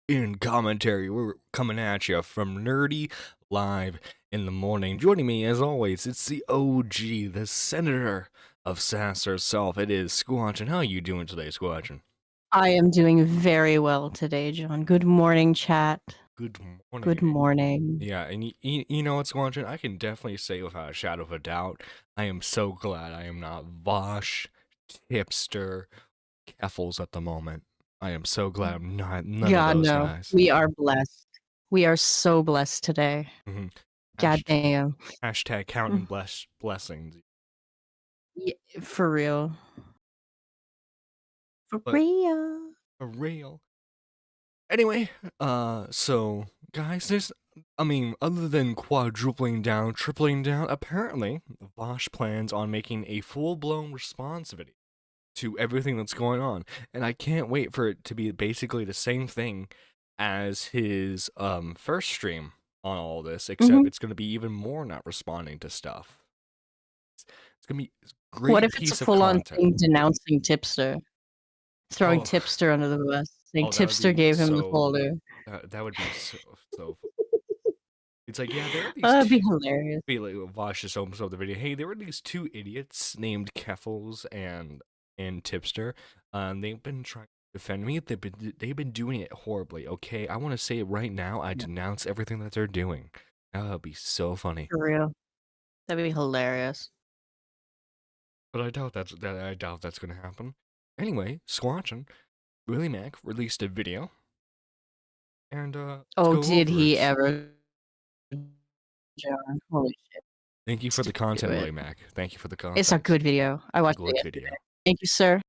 in commentary. We're coming at you from Nerdy Live in the morning. Joining me, as always, it's the OG, the senator of Sass herself. It is Squatchin. How are you doing today, Squatchin? I am doing very well today, John. Good morning, chat. Good morning. Good morning. Yeah, and you know what, Squatchin? I can definitely say without a shadow of a doubt, I am so glad I am not Vosh, Hipster, Keffels at the moment. I am so glad I'm not none of those no. guys. We are blessed. We are so blessed today. God damn. Hashtag counting blessings. Yeah, for real. For real. For real. Anyway, so guys, other than quadrupling down, tripling down, apparently Vosh plans on making a full-blown response video to everything that's going on, and I can't wait for it to be basically the same thing as his first stream on all this, except it's going to be even more not responding to stuff. It's going to be a great what if piece it's a of full-on content. thing denouncing Tipster? Throwing Tipster under the bus. Saying Tipster gave him the folder. That would be so It's like, yeah, there are these That'd be hilarious. Be like, Vosh just opens up the video. Hey, there were these two idiots named Keffels and Tipster. They've been trying to defend me. They've been doing it horribly. Okay, I want to say it right now. I denounce everything that they're doing. That would be so funny. For real, that'd be hilarious. But I doubt that's gonna happen. Anyway, Squatchin, Willie Mac released a video. And oh, did he ever? John, holy shit! Thank you for the content, Willie Mac. Thank you for the content. It's a good video. I watched it. Video. Thank you, sir.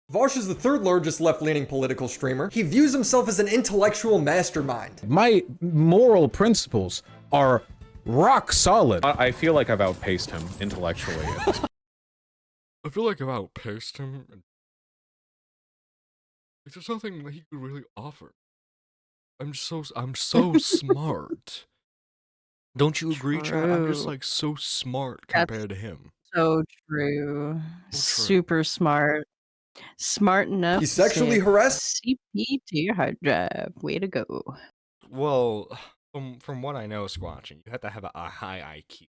Vosh is the third largest left-leaning political streamer. He views himself as an intellectual mastermind. My moral principles are rock solid. I feel like I've outpaced him intellectually. I feel like I've outpaced him. Is there something that he could really offer? I'm so smart. Don't you agree, Chad? I'm just like so smart compared to him. So true. Super smart. Smart enough. He sexually harassed CP to your hard drive. Way to go. Well, from what I know, Squatching, you have to have a high IQ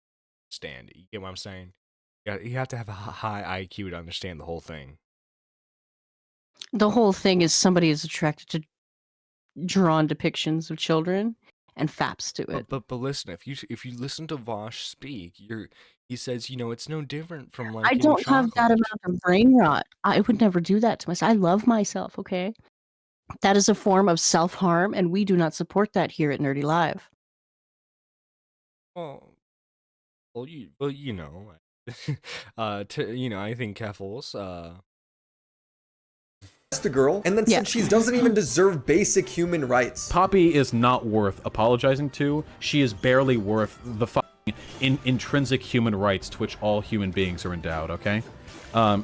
stand. You get what I'm saying? Yeah, you have to have a high IQ to understand the whole thing. The whole thing is somebody is attracted to drawn depictions of children and faps to it. But listen, if you listen to Vosh speak, he says, you know, it's no different from like I don't have that amount of brain rot. I would never do that to myself. I love myself, okay? That is a form of self-harm, and we do not support that here at Nerdy Live. Well, you know, I think Keffels, a girl and then said she doesn't even deserve basic human rights. Poppy is not worth apologizing to. She is barely worth the intrinsic human rights to which all human beings are endowed, okay? By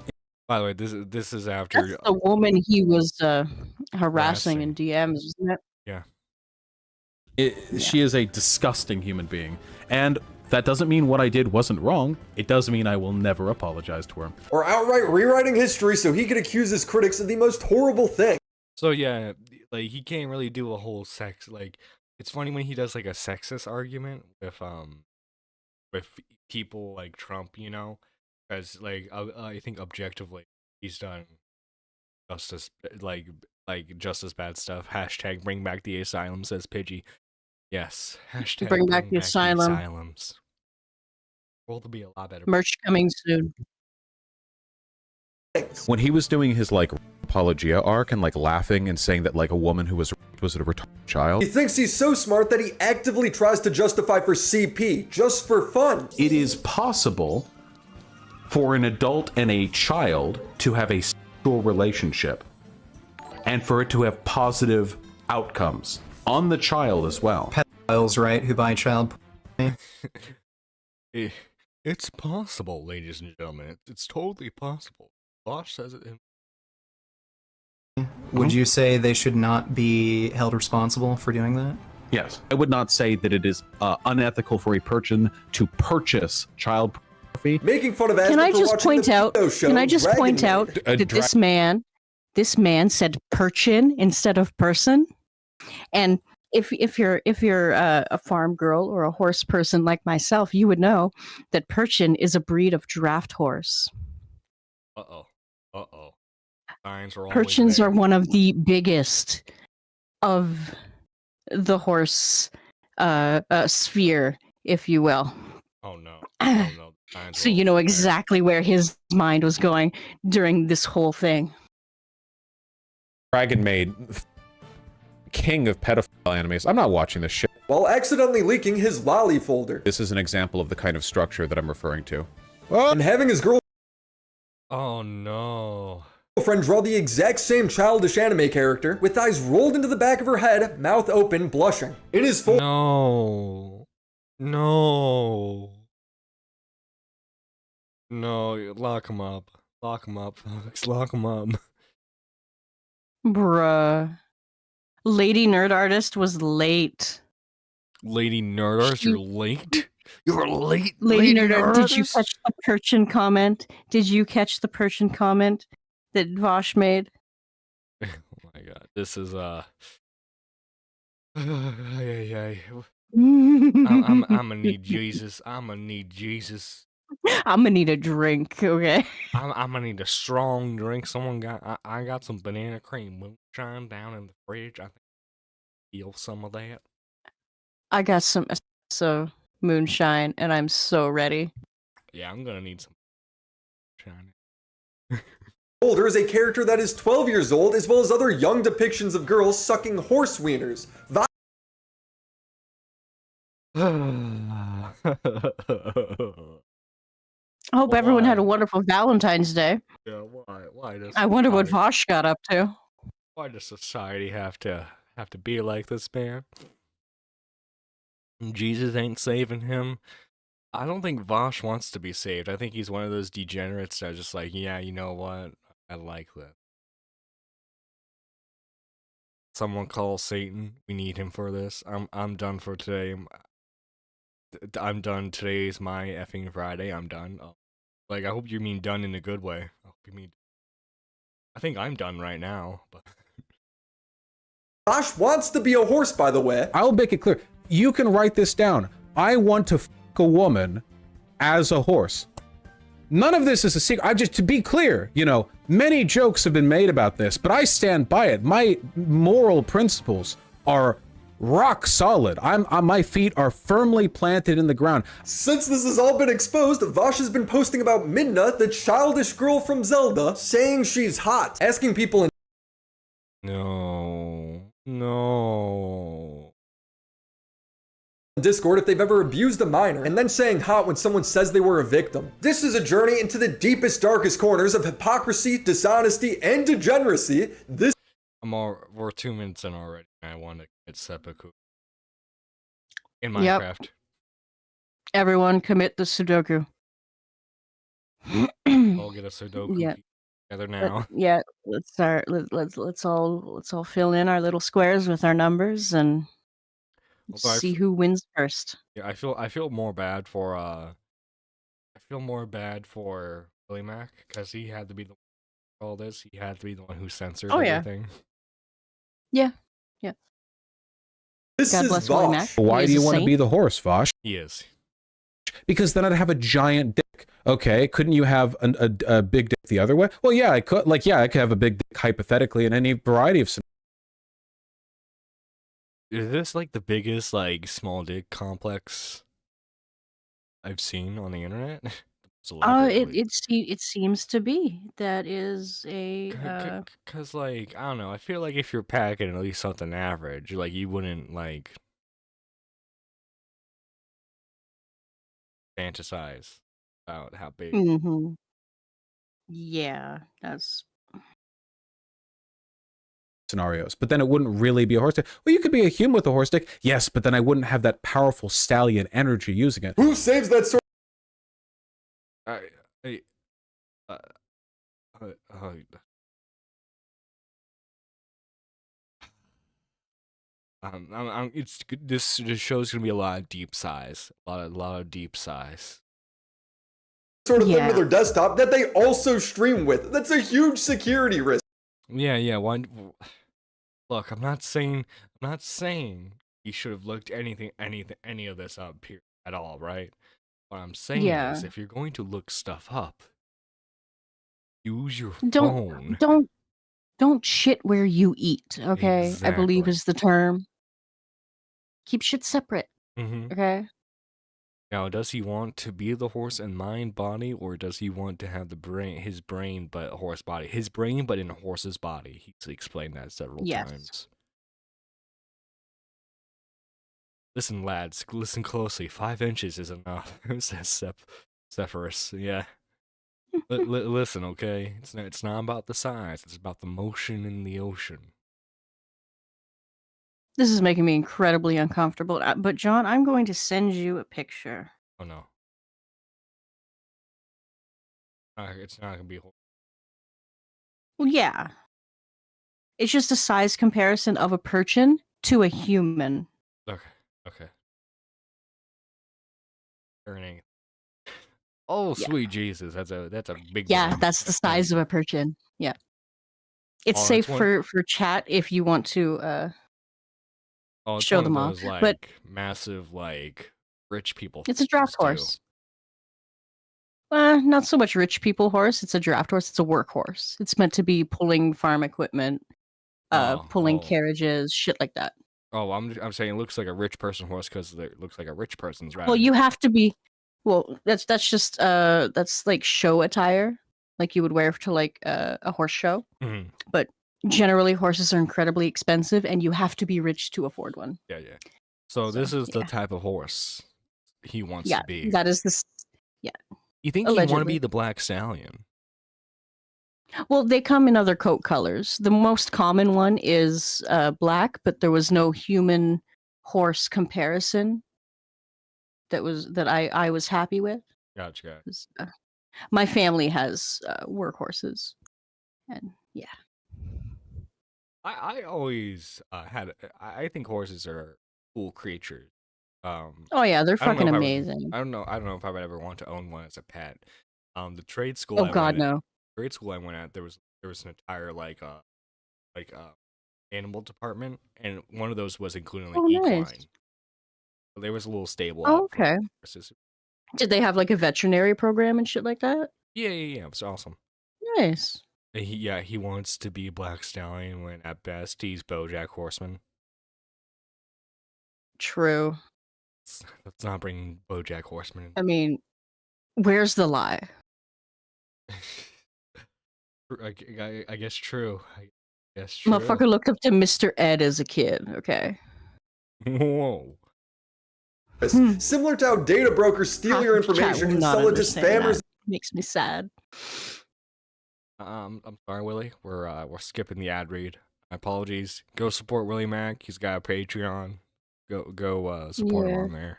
the way, this is after that's the woman he was harassing in DMs, wasn't it? Yeah. She is a disgusting human being, and that doesn't mean what I did wasn't wrong. It does mean I will never apologize to her. Or outright rewriting history so he could accuse his critics of the most horrible thing. So yeah, like he can't really do a whole sex, like it's funny when he does like a sexist argument with people like Trump, you know, as like I think objectively he's done justice like justice bad stuff. Hashtag bring back the asylum, says Pidgey. Yes. Hashtag bring back the asylum. Asylums. World will be a lot better. Merch coming soon. When he was doing his like apologia arc and like laughing and saying that like a woman who was a retarded child, he thinks he's so smart that he actively tries to justify for CP just for fun. It is possible for an adult and a child to have a sexual relationship and for it to have positive outcomes on the child as well. Pedophiles, right, who buy child porn. It's possible, ladies and gentlemen. It's totally possible. Vosh says it. Would you say they should not be held responsible for doing that? Yes. I would not say that it is unethical for a person to purchase child pornography. Making fun of Can I just point out that this man said perchin instead of person? And if you're a farm girl or a horse person like myself, you would know that Percheon is a breed of draft horse. Uh-oh. Uh-oh. Signs are always Percheons there. are one of the biggest of the horse sphere, if you will. Oh no. Oh no. Signs So are you know always there. exactly where his mind was going during this whole thing. Dragon Maid, king of pedophile animes. I'm not watching this shit. while accidentally leaking his lolly folder. This is an example of the kind of structure that I'm referring to. And having his Oh no. girlfriend draw the exact same childish anime character, with eyes rolled into the back of her head, mouth open, blushing. In his full No. No. No, lock him up. Lock him up, folks. Lock him up. Bruh. Lady Nerd Artist was late. Lady Nerd Artist, She- you're late? You're late, Lady Nerd Artist, did you Artist? catch the Percheon comment? Did you catch the Percheon comment that Vosh made? Oh my god. This is I'm gonna need Jesus. I'm gonna need Jesus. I'm gonna need a drink, okay? I'm gonna need a strong drink. Someone got I got some banana cream moonshine down in the fridge. I think feel some of that. I got some espresso moonshine, and I'm so ready. Yeah, I'm gonna need some moonshine. folder is a character that is 12 years old, as well as other young depictions of girls sucking horse wieners. I hope everyone had a Why? wonderful Valentine's Day. Yeah, why does I wonder what society- Vosh got up to. Why does society have to be like this, man? Jesus ain't saving him. I don't think Vosh wants to be saved. I think he's one of those degenerates that are just like, yeah, you know what? I like that. Someone call Satan. We need him for this. I'm done for today. I'm done. Today's my effing Friday. I'm done. Oh, like, I hope you mean done in a good way. I hope you mean. I think I'm done right now, but. Josh wants to be a horse, by the way. I'll make it clear. You can write this down. I want to fuck a woman as a horse. None of this is a secret. I just, to be clear, you know, many jokes have been made about this, but I stand by it. My moral principles are rock solid. My feet are firmly planted in the ground. Since this has all been exposed, Vosh has been posting about Midna, the childish girl from Zelda, saying she's hot, asking people in No. Discord if they've ever abused a minor, and then saying hot when someone says they were a victim. This is a journey into the deepest, darkest corners of hypocrisy, dishonesty, and degeneracy. We're 2 minutes in already. I want to get seppuku in Yep. Minecraft. Everyone commit the Sudoku. I'll get a Sudoku Yeah. together now. Yeah, let's start. Let's all fill in our little squares with our numbers and Although I see f- who wins first. Yeah, I feel more bad for Willie Mac because he had to be the all this. He had to be the one who censored Oh, yeah. everything. This God is bless Willie Mac. Vosh. Why He do is you a want to saint. be the horse, Vosh? He is. Because then I'd have a giant dick. Okay, couldn't you have a big dick the other way? Well, yeah, I could. Like, yeah, I could have a big dick hypothetically in any variety of scenarios. Is this like the biggest like small dick complex I've seen on the internet? It seems to be. That is a Cause like I don't know, I feel like if you're packing at least something average, like you wouldn't like fantasize about how big. mhm. Yeah, that's But then it wouldn't really be a horse dick. Well, you could be a human with a horse dick, yes, but then I wouldn't have that powerful stallion energy using it. Who saves that sort I uh, this show's gonna be a lot of deep sighs, a lot of deep sighs. of thing Yeah. with their desktop that they also stream with? That's a huge security risk. Yeah, why? Look, I'm not saying he should have looked any of this up here at all, right? What I'm saying Yeah. is, if you're going to look stuff up, use your Don't phone. don't don't shit where you eat, okay? I believe Exactly. is the term. Keep shit separate, Mm-hmm. okay? Now, does he want to be the horse and mind body, or does he want to have his brain but horse body? His brain but in a horse's body. He's explained that several Yes. times. Listen, lads, listen closely. 5 inches is enough, says Zephyrus. Yeah. Listen, okay? It's not about the size. It's about the motion in the ocean. This is making me incredibly uncomfortable. But John, I'm going to send you a picture. Oh no. It's not gonna be. Well, yeah. It's just a size comparison of a perchin to a human. Okay. Earning. Oh, Yeah. sweet Jesus! That's a big. Yeah, one. that's the size of a perchin. Yeah. It's Oh, safe that's one- for chat if you want to Oh, it's show one them of all. those, like, But massive, like, rich people. it's a draft horses, too. horse. Not so much rich people horse. It's a draft horse. It's a workhorse. It's meant to be pulling farm equipment, pulling Oh. carriages, shit like that. Oh, I'm saying it looks like a rich person horse because it looks like a rich person's riding. Well, you have to be. Well, that's just that's like show attire, like you would wear to like a horse show. Mhm. But generally, horses are incredibly expensive, and you have to be rich to afford one. Yeah. So this is the yeah. type of horse he wants Yeah, to be. that is this. You think he want to allegedly. be the black stallion? Well, they come in other coat colors. The most common one is black, but there was no human horse comparison that I was happy with. Gotcha. 'Cause, my family has workhorses, and yeah. I always had. I think horses are cool creatures. Oh yeah, they're I don't know fucking if I would- amazing. I don't know if I would ever want to own one as a pet. The trade school. Oh god, no. Grade school I went at, there was an entire like animal department, and one of those was including like Oh, equine. nice. So there was a little stable. Oh, out for okay. horses. Did they have like a veterinary program and shit like that? Yeah. It was awesome. Nice. He wants to be Black Stallion when at best he's BoJack Horseman. True. Let's not bring BoJack Horseman. I mean, where's the lie? I guess true. I guess true. Motherfucker looked up to Mr. Ed as a kid, okay? Whoa. Similar to how data brokers steal your Half of chat information will and not sell it to understand spammers. that. Makes me sad. I'm sorry, Willie. We're skipping the ad read. My apologies. Go support Willie Mac. He's got a Patreon. Go support him Yeah. on there.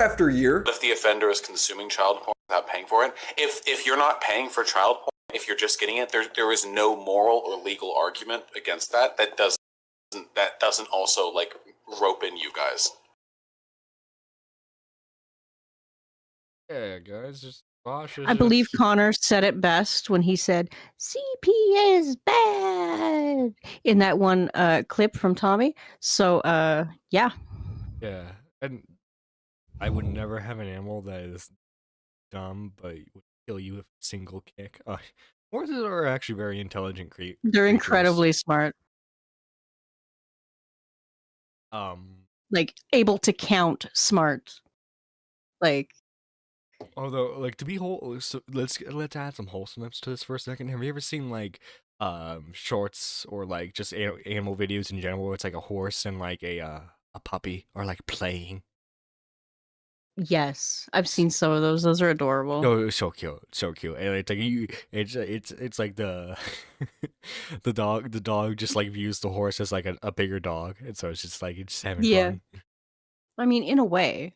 After year, If the offender is consuming child porn without paying for it, if you're not paying for child porn, if you're just getting it, there is no moral or legal argument against that. That doesn't also like rope in you guys. Yeah, guys, just cautious. I believe Connor said it best when he said, CP is bad in that one clip from Tommy. So, yeah. Yeah, and I would never have an animal that is dumb but would kill you with a single kick. Horses are actually very intelligent They're creatures. incredibly smart. Like, able to count smart. Like, Although, like, to be whole, so let's add some wholesomeness to this for a second. Have you ever seen like shorts or like just animal videos in general where it's like a horse and like a puppy are like playing? yes, I've seen some of those. Those are adorable. Oh, it was so cute, so cute. And it's like it's like the the dog just like views the horse as like a bigger dog, and so it's just having Yeah. fun. I mean, in a way.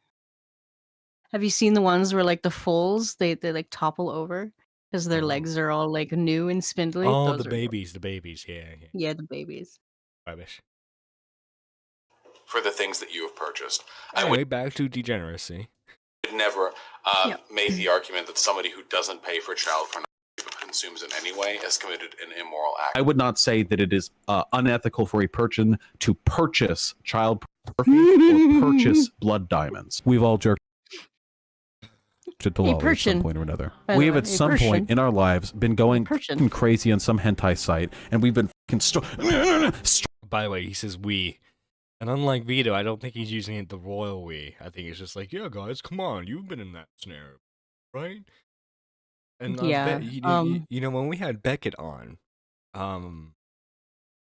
Have you seen the ones where like the foals they like topple over because their No. legs are all like new and spindly? Oh, Those the are babies, yeah. Yeah, the babies. Rubbish. For the things that you have purchased, Anyway, back to degeneracy. I would never Yeah. make the argument that somebody who doesn't pay for child pornography consumes it anyway has committed an immoral act. I would not say that it is unethical for a person to purchase child pornography or purchase blood diamonds. We've all jerked to Lolly at some point or another. We have at some point in our lives been going crazy on some hentai site, and we've been By the way, he says we. And unlike Vito, I don't think he's using it the royal we. I think it's just like, yeah, guys, come on, you've been in that scenario, right? And Yeah, you know, when we had Beckett on,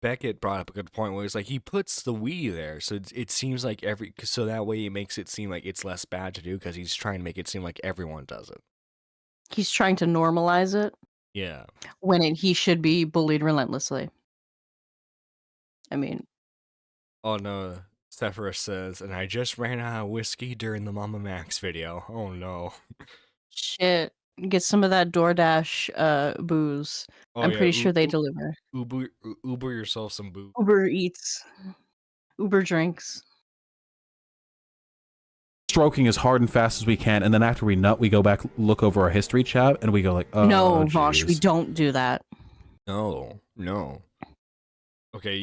Beckett brought up a good point where it's like he puts the we there, so it seems like so that way it makes it seem like it's less bad to do because he's trying to make it seem like everyone does it. He's trying to normalize it Yeah. when he should be bullied relentlessly. I mean, Oh no, Sephirus says, and I just ran out of whiskey during the Mama Max video. Oh no. shit. Get some of that DoorDash booze. Oh, I'm yeah, pretty sure they deliver. Uber yourself some booze. Uber Eats. Uber drinks. stroking as hard and fast as we can, and then after we nut, we go back, look over our history chat, and we go like, oh, no, Vosh, we geez. don't do that. No. Okay,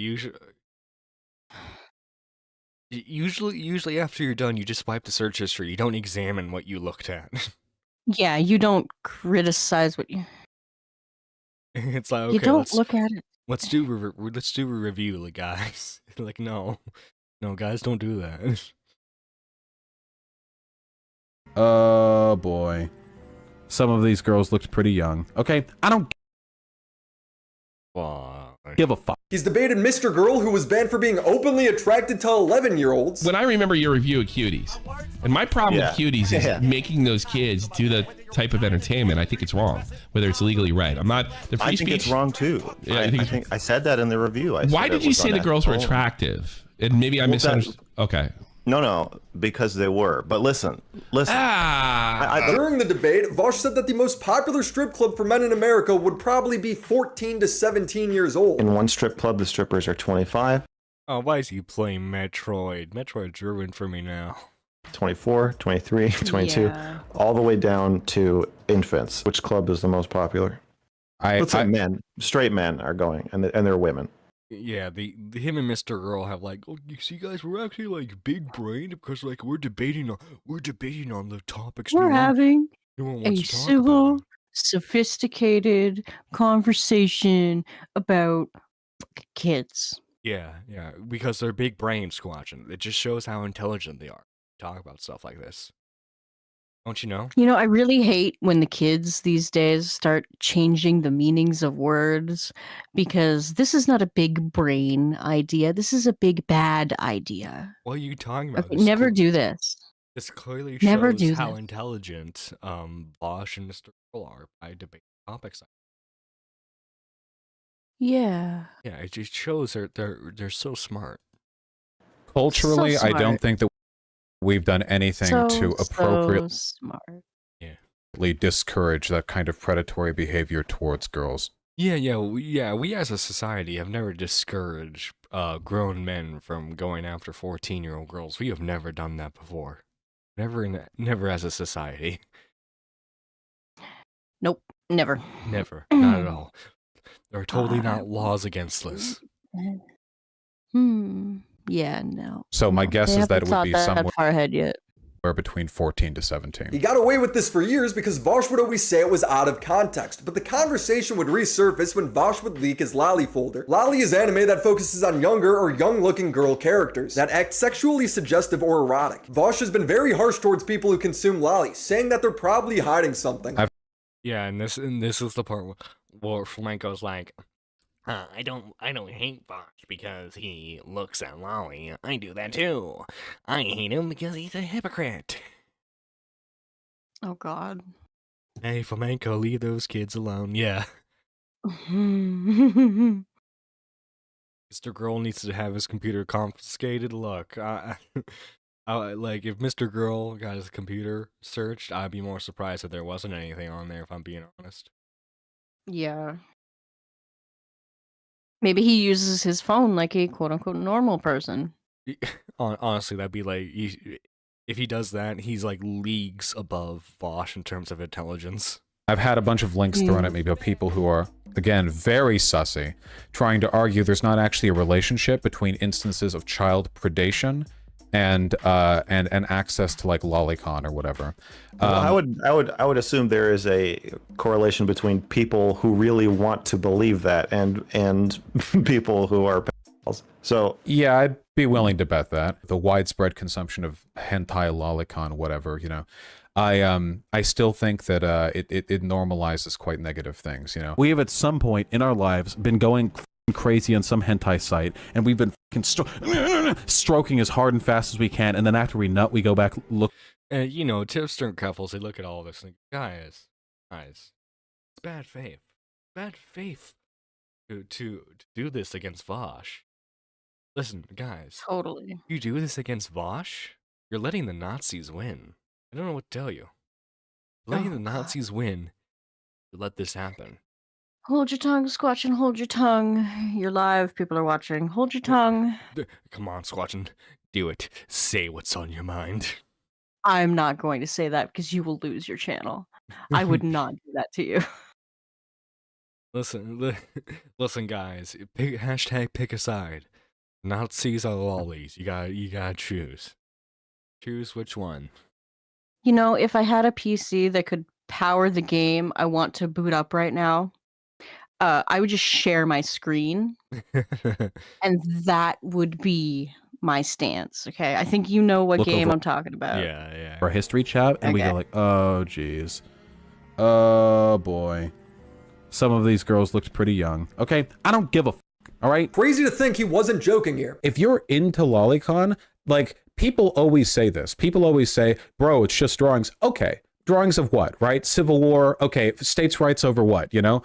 usually after you're done, you just wipe the search history. You don't examine what you looked at. Yeah, you don't criticize what you. It's like, okay, You don't look at it. let's do a review, like, guys. Like, no, guys, don't do that. Oh boy, some of these girls looked pretty young. Okay, I don't give a fuck. He's debated Mr. Girl, who was banned for being openly attracted to 11-year-olds. When I remember your review of Cuties, and my problem with Cuties is making those kids do that type of entertainment. I think it's wrong, whether it's legally right. I'm not the free I speech. think it's wrong too. Yeah, I think I said that in the review. Why did you say the girls were attractive? And maybe I misunderstood. Okay. No, because they were. But listen. During the debate, Vosh said that the most popular strip club for men in America would probably be 14 to 17 years old. In one strip club, the strippers are 25. Oh, why is he playing Metroid? Metroid's ruined for me now. 24, 23, 22, Yeah. all the way down to infants. Which club is the most popular? Let's say men, straight men are going, and they're women. Yeah, the him and Mr. Girl have like, oh, you see, guys, we're actually like big brained because like we're debating on the topics. We're having no one a wants to talk civil, about. sophisticated conversation about kids. Yeah, because they're big brain squatching. It just shows how intelligent they are. Talk about stuff like this. Don't you know? You know, I really hate when the kids these days start changing the meanings of words because this is not a big brain idea. This is a big bad idea. What are you talking about? Okay, never do this. This clearly Never shows do how this. intelligent Bosch and Mr. Girl are by debating topics. Yeah. Yeah, it just shows they're so smart. Culturally, So I don't smart. think that we've done anything to appropriately smart. discourage that kind of predatory behavior towards girls. Yeah. We as a society have never discouraged grown men from going after 14-year-old girls. We have never done that before. Never as a society. Nope. Never. Never. Not at all. There are totally not laws against this. Yeah, no. So my No, guess they is that haven't it would thought be that somewhere far ahead yet. between 14 to 17. He got away with this for years because Vosh would always say it was out of context, but the conversation would resurface when Vosh would leak his Lolly folder. Lolly is anime that focuses on younger or young-looking girl characters that act sexually suggestive or erotic. Vosh has been very harsh towards people who consume Lolly, saying that they're probably hiding something. Yeah, and this is the part where Flamenco's like, I don't hate Bosch because he looks at Lolly. I do that too. I hate him because he's a hypocrite. Oh, God. Hey, Flamenco, leave those kids alone. Yeah. Hmm. Mr. Girl needs to have his computer confiscated. Look, like, if Mr. Girl got his computer searched, I'd be more surprised if there wasn't anything on there, if I'm being honest. Yeah. Maybe he uses his phone like a quote-unquote normal person. Honestly, that'd be like, if he does that, he's like leagues above Bosch in terms of intelligence. I've had a bunch of links thrown at me by people who are, again, very sussy, trying to argue there's not actually a relationship between instances of child predation and access to like lolicon or whatever. Well, I would assume there is a correlation between people who really want to believe that and people who are pedophiles. So yeah, I'd be willing to bet that the widespread consumption of hentai, lolicon, whatever, you know. I still think that it normalizes quite negative things, you know. We have at some point in our lives been going crazy on some hentai site, and we've been stroking as hard and fast as we can, and then after we nut, we go back look. You know, tipster and couples, they look at all this and guys, it's bad faith. Bad faith to do this against Vosh. Listen, guys. Totally. You do this against Vosh, you're letting the Nazis win. I don't know what to tell you. Letting the Nazis win to let this happen. Hold your tongue, Squatchin', hold your tongue. You're live, people are watching. Hold your tongue. Come on, Squatchin', do it. Say what's on your mind. I'm not going to say that because you will lose your channel. I would not do that to you. Listen, guys. Pick a side. Nazis or lollies. You gotta choose. Choose which one. You know, if I had a PC that could power the game I want to boot up right now, I would just share my screen, and that would be my stance. Okay, I think you know what game I'm talking about. Yeah. Our history chat, and we go like, oh geez, oh boy, some of these girls looked pretty young. Okay, I don't give a f. All right. Crazy to think he wasn't joking here. If you're into lolicon, like people always say this. People always say, bro, it's just drawings. Okay, drawings of what, right? Civil War. Okay, states' rights over what? You know.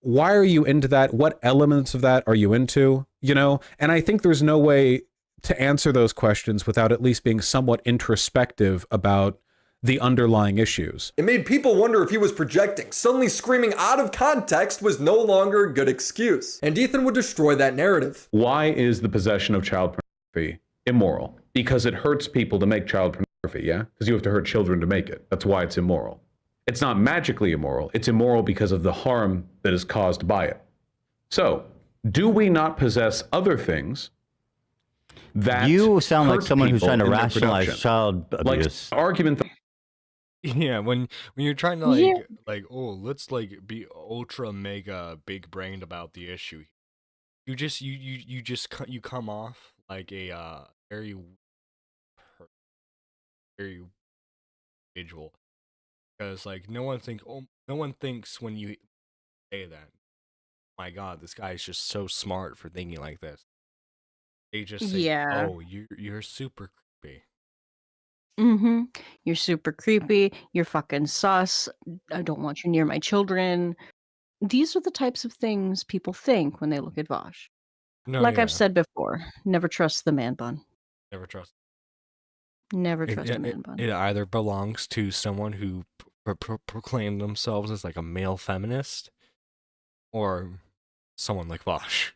Why are you into that? What elements of that are you into? You know, and I think there's no way to answer those questions without at least being somewhat introspective about the underlying issues. It made people wonder if he was projecting. Suddenly screaming out of context was no longer a good excuse. And Ethan would destroy that narrative. Why is the possession of child pornography immoral? Because it hurts people to make child pornography, yeah? Because you have to hurt children to make it. That's why it's immoral. It's not magically immoral. It's immoral because of the harm that is caused by it. So, do we not possess other things that you sound like hurt someone who's people trying to in their rationalize production? child abuse? Like argument. Yeah, when you're trying to let's like be ultra mega big brained about the issue. You just come off like a very individual. Because like no one thinks when you say that, my God, this guy is just so smart for thinking like this. They just say, "Oh, you're super creepy." Mm-hmm. You're super creepy. You're fucking sus. I don't want you near my children. These are the types of things people think when they look at Vosh. No, like I've said before, never trust the man bun. Never trust. Never trust a man bun. It either belongs to someone who proclaimed themselves as like a male feminist, or someone like Vosh.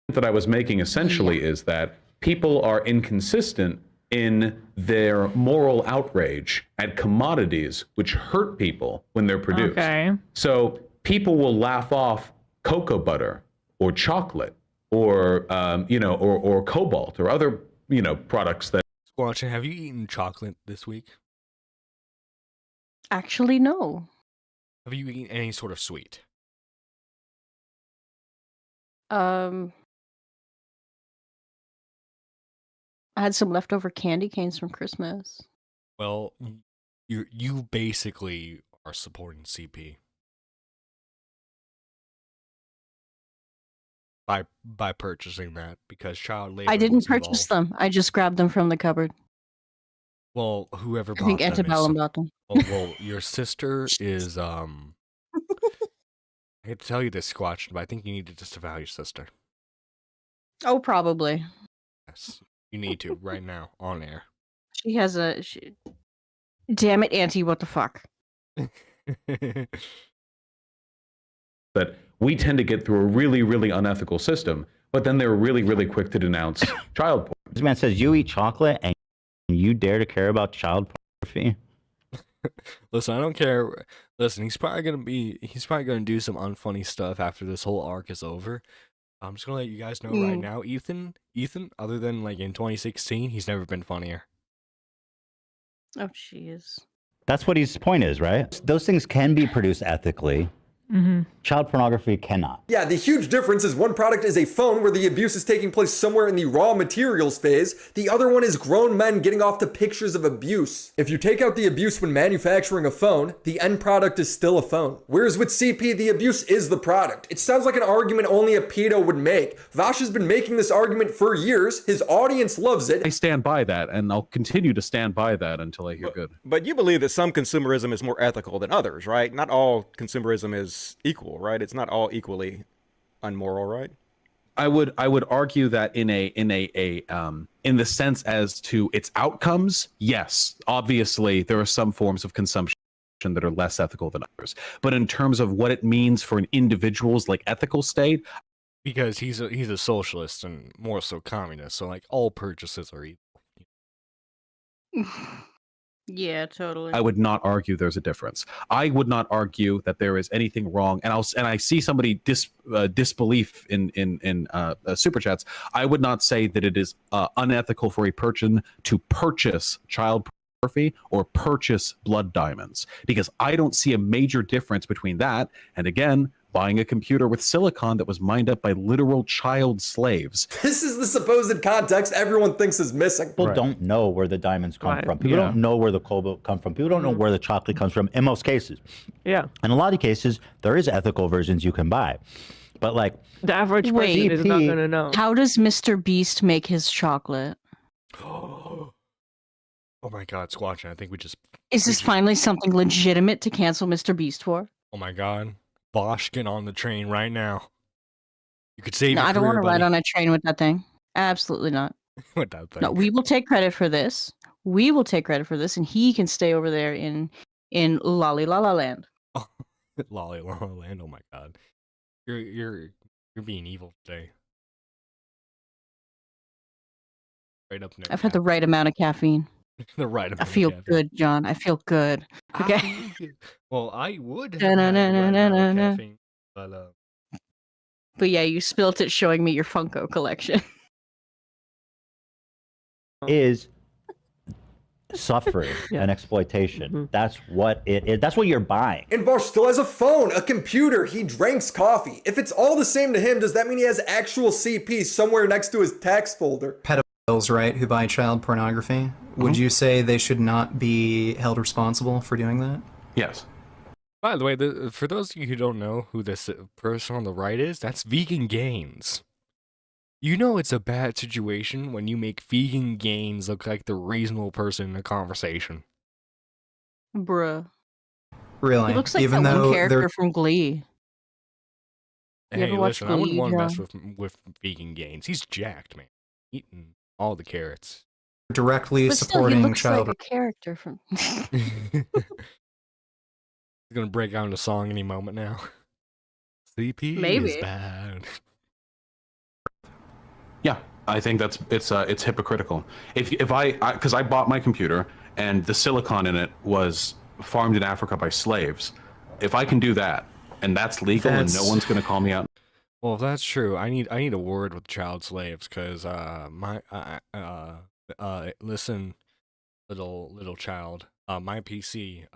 That I was making essentially is that people are inconsistent in their moral outrage at commodities which hurt people when they're produced. Okay. So people will laugh off cocoa butter or chocolate or or cobalt or other products that. Squatchin', have you eaten chocolate this week? Actually, no. Have you eaten any sort of sweet? I had some leftover candy canes from Christmas. Well, you basically are supporting CP by purchasing that because child labor. I didn't was purchase involved. them. I just grabbed them from the cupboard. Well, whoever I bought think them Antebellum bought them. Well, your sister is I hate to tell you this, Squatch, but I think you need to disavow your sister. Oh, probably. Yes, you need to right now on air. She has a. Damn it, Auntie! What the fuck? That we tend to get through a really, really unethical system, but then they're really, really quick to denounce child porn. This man says you eat chocolate and you dare to care about child pornography? Listen, I don't care. Listen, he's probably gonna do some unfunny stuff after this whole arc is over. I'm just gonna let you guys know right now, Ethan, other than like in 2016, he's never been funnier. Oh, jeez. That's what his point is, right? Those things can be produced ethically. Child pornography cannot. Yeah, the huge difference is one product is a phone where the abuse is taking place somewhere in the raw materials phase. The other one is grown men getting off to pictures of abuse. If you take out the abuse when manufacturing a phone, the end product is still a phone. Whereas with CP, the abuse is the product. It sounds like an argument only a pedo would make. Vosh has been making this argument for years. His audience loves it. I stand by that, and I'll continue to stand by that until I hear good. But you believe that some consumerism is more ethical than others, right? Not all consumerism is equal, right? It's not all equally unmoral, right? I would argue that in the sense as to its outcomes, yes, obviously there are some forms of consumption that are less ethical than others. But in terms of what it means for an individual's like ethical state, because he's a socialist and more so communist, so like all purchases are evil. Yeah, totally. I would not argue there's a difference. I would not argue that there is anything wrong. And I see somebody disbelief in super chats. I would not say that it is unethical for a person to purchase child pornography or purchase blood diamonds, because I don't see a major difference between that and, again, buying a computer with silicon that was mined up by literal child slaves. This is the supposed context everyone thinks is missing. People don't know where the diamonds come from. People don't know where the cobalt come from. People don't know where the chocolate comes from in most cases. Yeah. In a lot of cases, there is ethical versions you can buy. But like the average person is not going to know. How does Mr. Beast make his chocolate? Oh my god, Squatch, I think we just... Is this finally something legitimate to cancel Mr. Beast for? Oh my god. Bosch, get on the train right now. You could save No, your I don't want to career, ride buddy. on a train with that thing. Absolutely not. With that thing. No, we will take credit for this. We will take credit for this, and he can stay over there in Lolly La La Land. Lolly La La Land, oh my god. You're being evil today. Right up next. I've had the right amount of caffeine. The right amount I feel of caffeine. good, John. I feel good. Okay. Well, I would have Na, had na, the na, right na, amount of na, na. caffeine, but But yeah, you spilt it showing me your Funko collection. is suffering and exploitation. That's what it is. That's what you're buying. And Vosh still has a phone, a computer, he drinks coffee. If it's all the same to him, does that mean he has actual CP somewhere next to his tax folder? Pedophiles, right, who buy child pornography, would you say they should not be held responsible for doing that? Yes. by the way, for those of you who don't know who this person on the right is, that's Vegan Gains. You know it's a bad situation when you make Vegan Gains look like the reasonable person in a conversation. Bruh. Really? He looks like Even that one though character they're from Glee. You Hey, ever watch listen, I wouldn't Glee, want to mess John? with Vegan Gains. He's jacked, man. Eating all the carrots. directly But still, he supporting looks child. like a character from. He's gonna break out into song any moment now. CP Maybe. is bad. Yeah, I think it's hypocritical. If I because I bought my computer and the silicon in it was farmed in Africa by slaves, if I can do that and that's legal and no one's gonna call me out. Well, if that's true, I need a word with child slaves, because listen, little child, my PC,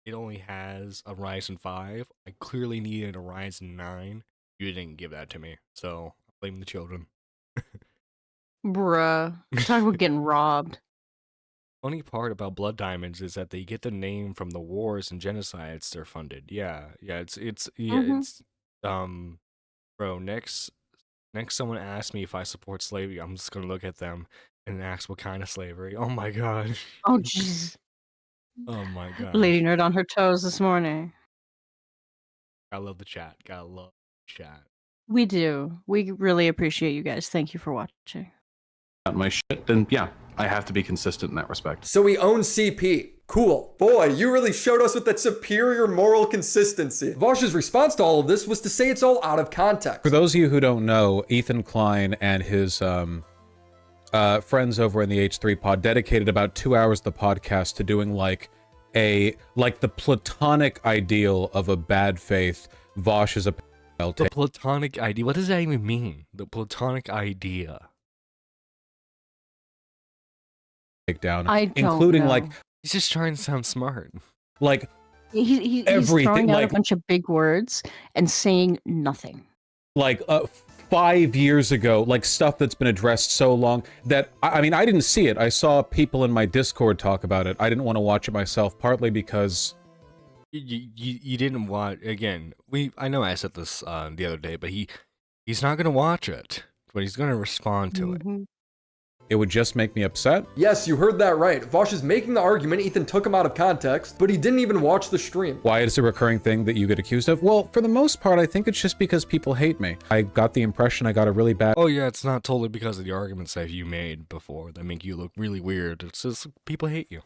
it only has a Ryzen 5. I clearly needed a Ryzen 9. You didn't give that to me, so I blame the children. Bruh. Talk about getting robbed. Funny part about blood diamonds is that they get the name from the wars and genocides they're funded. Yeah, it's bro, next someone asks me if I support slavery, I'm just gonna look at them and ask what kind of slavery. Oh my god. Oh, jeez. Oh my god. Lady Nerd on her toes this morning. I love the chat. Gotta love the chat. We do. We really appreciate you guys. Thank you for watching. My shit, then yeah, I have to be consistent in that respect. So he owns CP. Cool. Boy, you really showed us with that superior moral consistency. Vosh's response to all of this was to say it's all out of context. For those of you who don't know, Ethan Klein and his friends over in the H3 pod dedicated about 2 hours of the podcast to doing like like the platonic ideal of a bad faith Vosh is a pedophile. The platonic idea. What does that even mean? The platonic idea. Takedown, I don't including know. like He's just trying to sound smart. like He's everything, throwing out like- a bunch of big words and saying nothing. like 5 years ago, like stuff that's been addressed so long that I mean I didn't see it. I saw people in my Discord talk about it. I didn't want to watch it myself, partly because You didn't watch again. I know I said this the other day, but he's not gonna watch it, but he's gonna respond to it. it would just make me upset. Yes, you heard that right. Vosh is making the argument Ethan took him out of context, but he didn't even watch the stream. Why is it a recurring thing that you get accused of? Well, for the most part, I think it's just because people hate me. I got the impression I got a really bad Oh yeah, it's not totally because of the arguments that you made before that make you look really weird. It's just people hate you.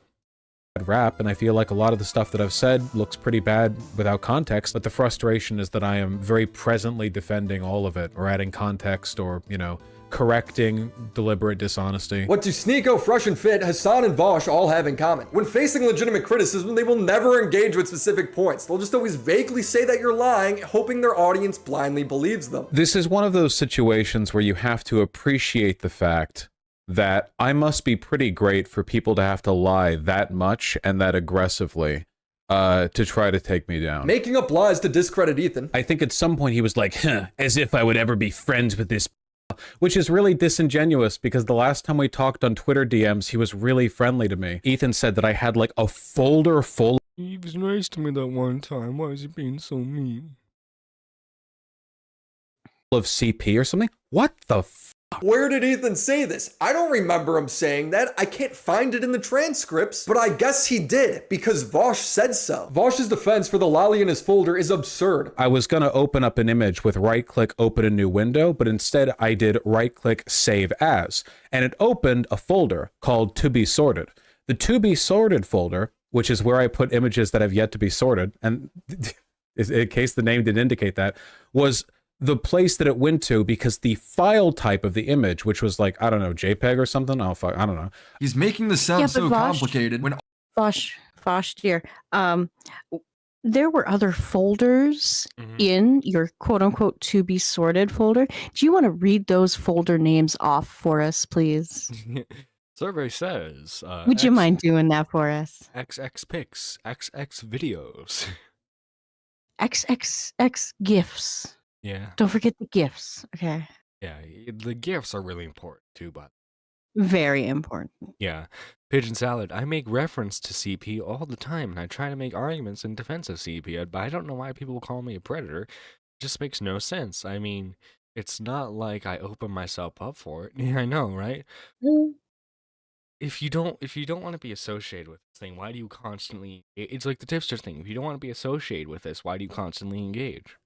rap, and I feel like a lot of the stuff that I've said looks pretty bad without context, but the frustration is that I am very presently defending all of it, or adding context, or, you know, correcting deliberate dishonesty. What do Sneeko, Fresh and Fit, Hassan, and Vosh all have in common? When facing legitimate criticism, they will never engage with specific points. They'll just always vaguely say that you're lying, hoping their audience blindly believes them. This is one of those situations where you have to appreciate the fact that I must be pretty great for people to have to lie that much and that aggressively to try to take me down. Making up lies to discredit Ethan. I think at some point he was like, as if I would ever be friends with this, which is really disingenuous because the last time we talked on Twitter DMs, he was really friendly to me. Ethan said that I had like a folder full. He was nice to me that one time. Why is he being so mean? Of CP or something? What the Where did Ethan say this? I don't remember him saying that. I can't find it in the transcripts, but I guess he did because Vosh said so. Vosh's defense for the lolly in his folder is absurd. I was going to open up an image with right-click, open a new window, but instead I did right-click, save as, and it opened a folder called To Be Sorted. The To Be Sorted folder, which is where I put images that have yet to be sorted, and in case the name didn't indicate that, was the place that it went to because the file type of the image, which was like, I don't know, JPEG or something? I don't know. He's making this sound so complicated. When Vosh, dear, there were other folders in your quote-unquote To Be Sorted folder. Do you want to read those folder names off for us, please? Survey says... Would you mind doing that for us? XX pics, XX videos. XXX GIFs. Yeah. Don't forget the GIFs, okay? Yeah, the GIFs are really important too, but... Very important. Yeah. Pigeon Salad, I make reference to CP all the time, and I try to make arguments in defense of CP, but I don't know why people call me a predator. It just makes no sense. I mean, it's not like I open myself up for it. Yeah, I know, right? If you don't want to be associated with this thing, why do you constantly... It's like the tipster thing. If you don't want to be associated with this, why do you constantly engage?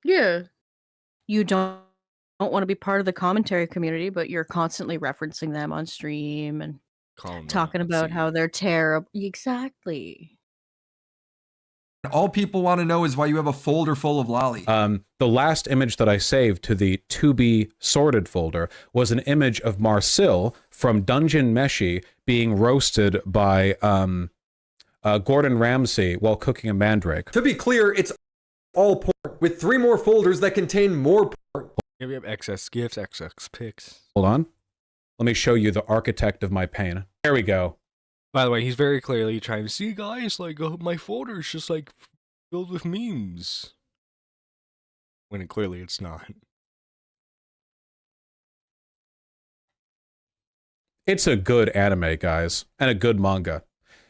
Yeah. You don't want to be part of the commentary community, but you're constantly referencing them on stream and talking about how they're terrible. Exactly. all people want to know is why you have a folder full of lolly. The last image that I saved to the To Be Sorted folder was an image of Marcel from Dungeon Meshi being roasted by Gordon Ramsay while cooking a mandrake. To be clear, it's all porn, with 3 more folders that contain more porn. Yeah, we have XS GIFs, XX pics. Hold on. Let me show you the architect of my pain. There we go. By the way, he's very clearly trying to see, guys, like, my folder is just, like, filled with memes. When clearly it's not. It's a good anime, guys, and a good manga.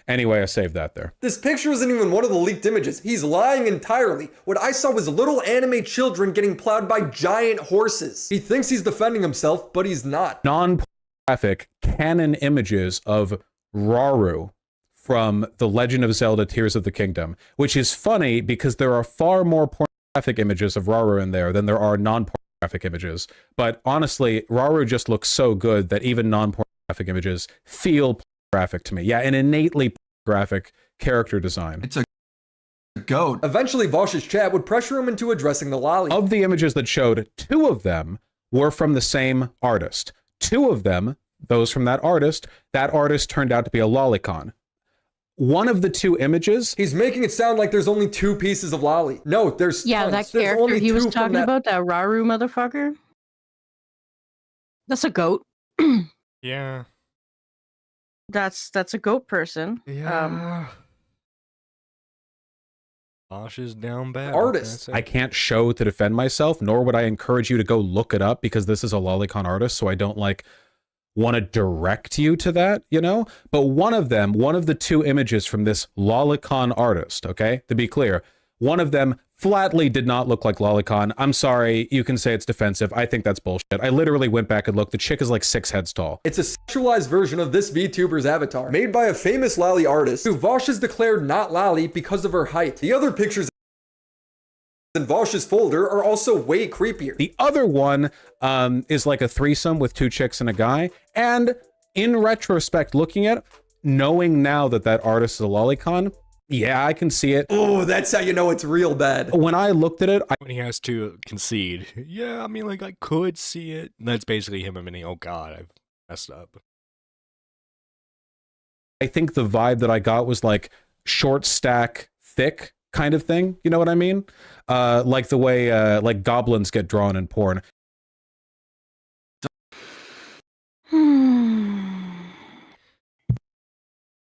Anyway, I saved that there. This picture isn't even one of the leaked images. He's lying entirely. What I saw was little anime children getting plowed by giant horses. He thinks he's defending himself, but he's not. Non-pornographic canon images of Rauru from The Legend of Zelda Tears of the Kingdom, which is funny because there are far more pornographic images of Rauru in there than there are non-pornographic images. But honestly, Rauru just looks so good that even non-pornographic images feel pornographic to me. Yeah, an innately pornographic character design. It's a goat. Eventually, Vosh's chat would pressure him into addressing the lolly. Of the images that showed, 2 of them were from the same artist. 2 of them, those from that artist turned out to be a lolicon. one of the two images. He's making it sound like there's only 2 pieces of lolly. No, there's Yeah, tons. that There's character only he was 2 from talking that. about, that Raru motherfucker. That's a goat. Yeah. That's a goat person. Yeah. Bosch is down bad. Artist. I can't show to defend myself, nor would I encourage you to go look it up because this is a lolicon artist, so I don't like want to direct you to that, you know? But one of the 2 images from this lolicon artist, okay? To be clear, one of them flatly did not look like lolicon. I'm sorry, you can say it's defensive. I think that's bullshit. I literally went back and looked. The chick is like 6 heads tall. It's a sexualized version of this VTuber's avatar, made by a famous lolly artist who Vosh has declared not lolly because of her height. The other pictures in Vosh's folder are also way creepier. The other one is like a threesome with 2 chicks and a guy. And in retrospect, looking at it, knowing now that that artist is a lolicon, yeah, I can see it. Oh, that's how you know it's real bad. When I looked at it, when he has to concede, yeah, I mean, like, I could see it. And that's basically him admitting, oh god, I've messed up. I think the vibe that I got was like short stack, thick kind of thing. You know what I mean? Like the way like goblins get drawn in porn.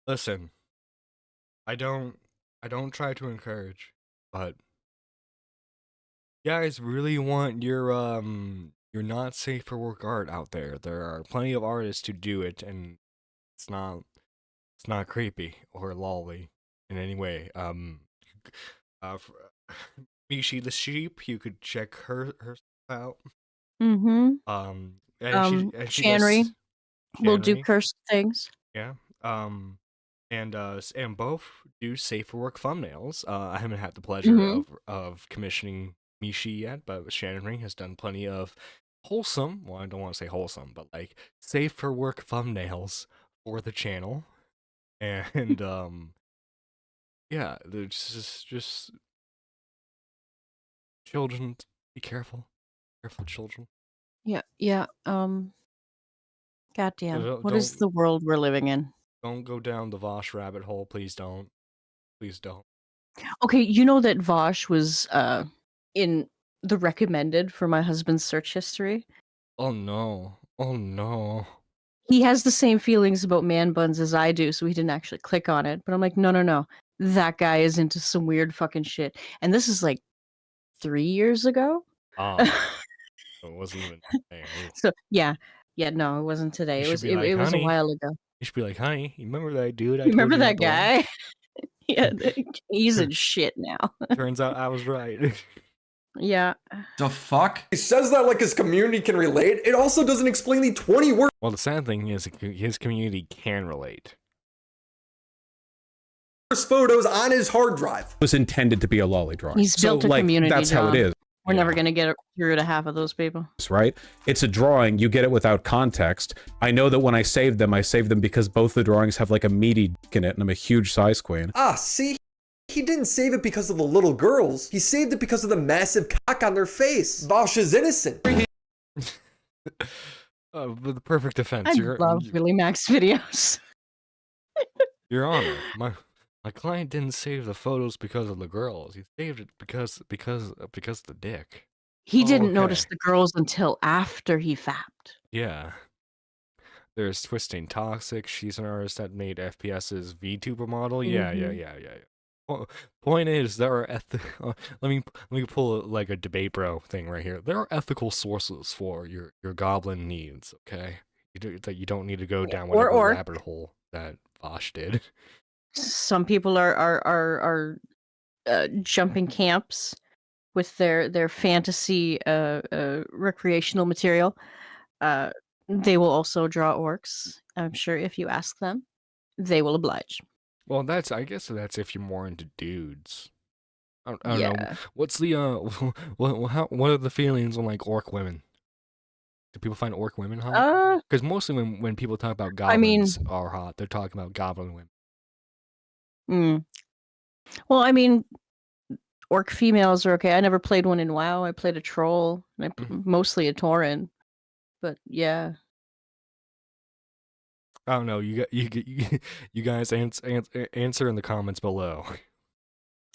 Listen, I don't try to encourage, but you guys really want your not safe for work art out there. There are plenty of artists who do it, and it's not creepy or lolly in any way. Mishi the sheep, you could check her stuff out. Mm-hmm. Shanry will do cursed things. Yeah. And both do safe for work thumbnails. I haven't had the pleasure of commissioning Mishi yet, but Shannon Ring has done plenty of wholesome, well, I don't want to say wholesome, but like safe for work thumbnails for the channel. And yeah, there's just children, be careful. Careful, children. Yeah. Goddamn. What is the world we're living in? Don't go down the Vosh rabbit hole. Please don't. Please don't. Okay, you know that Vosh was in the recommended for my husband's search history. Oh no. Oh no. He has the same feelings about man buns as I do, so he didn't actually click on it. But I'm like, no. That guy is into some weird fucking shit. And this is like 3 years ago. Oh. It wasn't even there. So yeah, no, it wasn't today. It was a while ago. You should be like, honey, you remember that dude? You remember that guy? Yeah, he's in shit now. Turns out I was right. Yeah. The fuck? He says that like his community can relate. It also doesn't explain the 20 words. Well, the sad thing is his community can relate. Photos on his hard drive. It was intended to be a lolly drawing. He's built a community. That's how it is. We're never going to get through to half of those people. Right? It's a drawing. You get it without context. I know that when I saved them because both the drawings have like a meaty dick in it, and I'm a huge size queen. Ah, see? He didn't save it because of the little girls. He saved it because of the massive cock on their face. Vosh is innocent. The perfect defense. I love Really Max videos. Your Honor, my client didn't save the photos because of the girls. He saved it because of the dick. He didn't notice the girls until after he fapped. Yeah. There's Twisting Toxic. She's an artist that made FPS's VTuber model. Yeah. Point is, there are let me pull like a debate bro thing right here. There are ethical sources for your goblin needs. Okay, you don't need to go down whatever rabbit hole that Vosh did. Some people are jumping camps with their fantasy recreational material. They will also draw orcs. I'm sure if you ask them, they will oblige. Well, I guess that's if you're more into dudes. I don't know. What's the what are the feelings on like orc women? Do people find orc women hot? Because mostly when people talk about goblins are hot, they're talking about goblin women. Well, I mean, orc females are okay. I never played one in WoW. I played a troll, mostly a tauren. But yeah. I don't know. You guys answer in the comments below.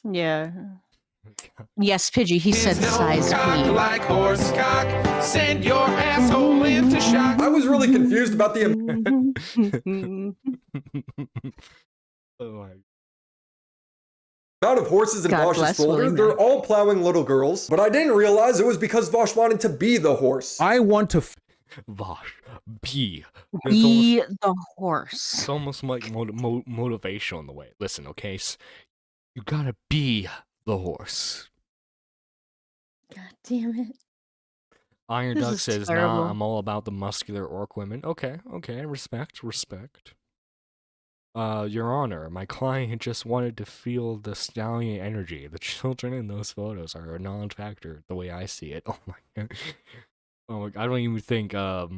Yeah. Yes, Pidgey. He said size B. Like horse cock, send your asshole into shock. I was really confused about the Oh my. amount of horses in God Vosh's bless folder. Willie They're Mac. all plowing little girls, but I didn't realize it was because Vosh wanted to be the horse. I want to. Vosh, be. Be the horse. It's almost like motivational in the way. Listen, okay, you gotta be the horse. God damn it. Iron This Duck is says, terrible. "Nah, I'm all about the muscular orc women." Okay, respect. Your Honor, my client just wanted to feel the stallion energy. The children in those photos are a non-factor, the way I see it. Oh my god. Oh my, I don't even think I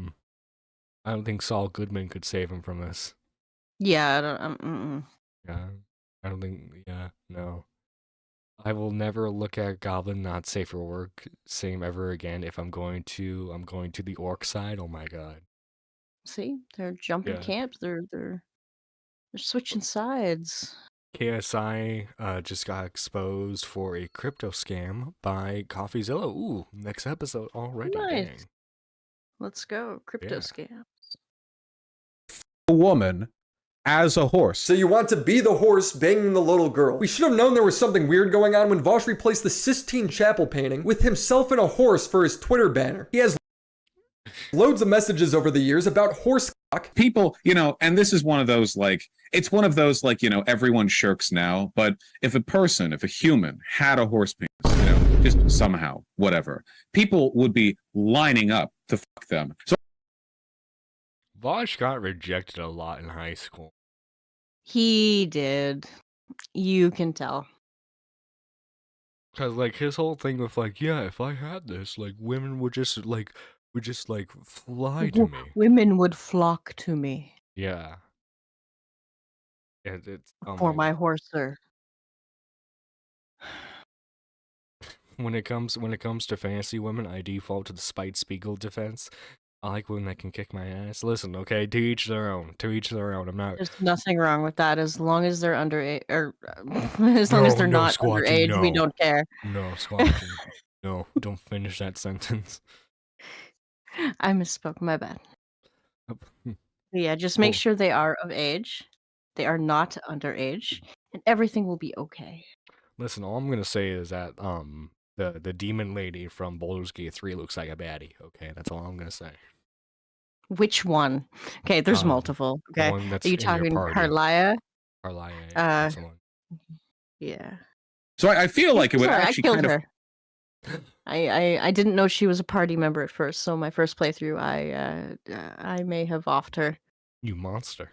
don't think Saul Goodman could save him from this. Yeah, I don't. Yeah, I don't think. Yeah, no. I will never look at Goblin not safe for work same ever again. If I'm going to the orc side. Oh my god. See, they're jumping Yeah. camps. They're switching sides. KSI just got exposed for a crypto scam by CoffeeZilla. Ooh, next episode already. Nice. Dang. Let's go. Crypto Yeah. scam. A woman as a horse. So you want to be the horse banging the little girl. We should have known there was something weird going on when Vosh replaced the Sistine Chapel painting with himself and a horse for his Twitter banner. He has loads of messages over the years about horse cock. People, and this is one of those, it's one of those, everyone shirks now, but if a human had a horse penis, just somehow, whatever, people would be lining up to fuck them. So Vosh got rejected a lot in high school. He did. You can tell. Cause his whole thing with yeah, if I had this, women would just fly to me. Women would flock to me Yeah. And it's for my horser. when it comes to fantasy women, I default to the Spite Spiegel defense. I like women that can kick my ass. Listen, okay, to each their own. I'm not. There's nothing wrong with that as long as they're underage, or as long as they're No, not Squatchy, underage. We no. don't care. No, Squatchy. No, don't finish that sentence. I misspoke. My bad. Yeah, just make Oh. sure they are of age. They are not underage, and everything will be okay. Listen, all I'm gonna say is that the demon lady from Baldur's Gate 3 looks like a baddie. Okay, that's all I'm gonna say. Which one? Okay, there's multiple. The Okay, one that's are you in your talking party. Carlia? Carlia, that's the one. Yeah. So I feel like it would Sorry, actually I killed kind of. her. I didn't know she was a party member at first, so my first playthrough, I may have offed her. You monster.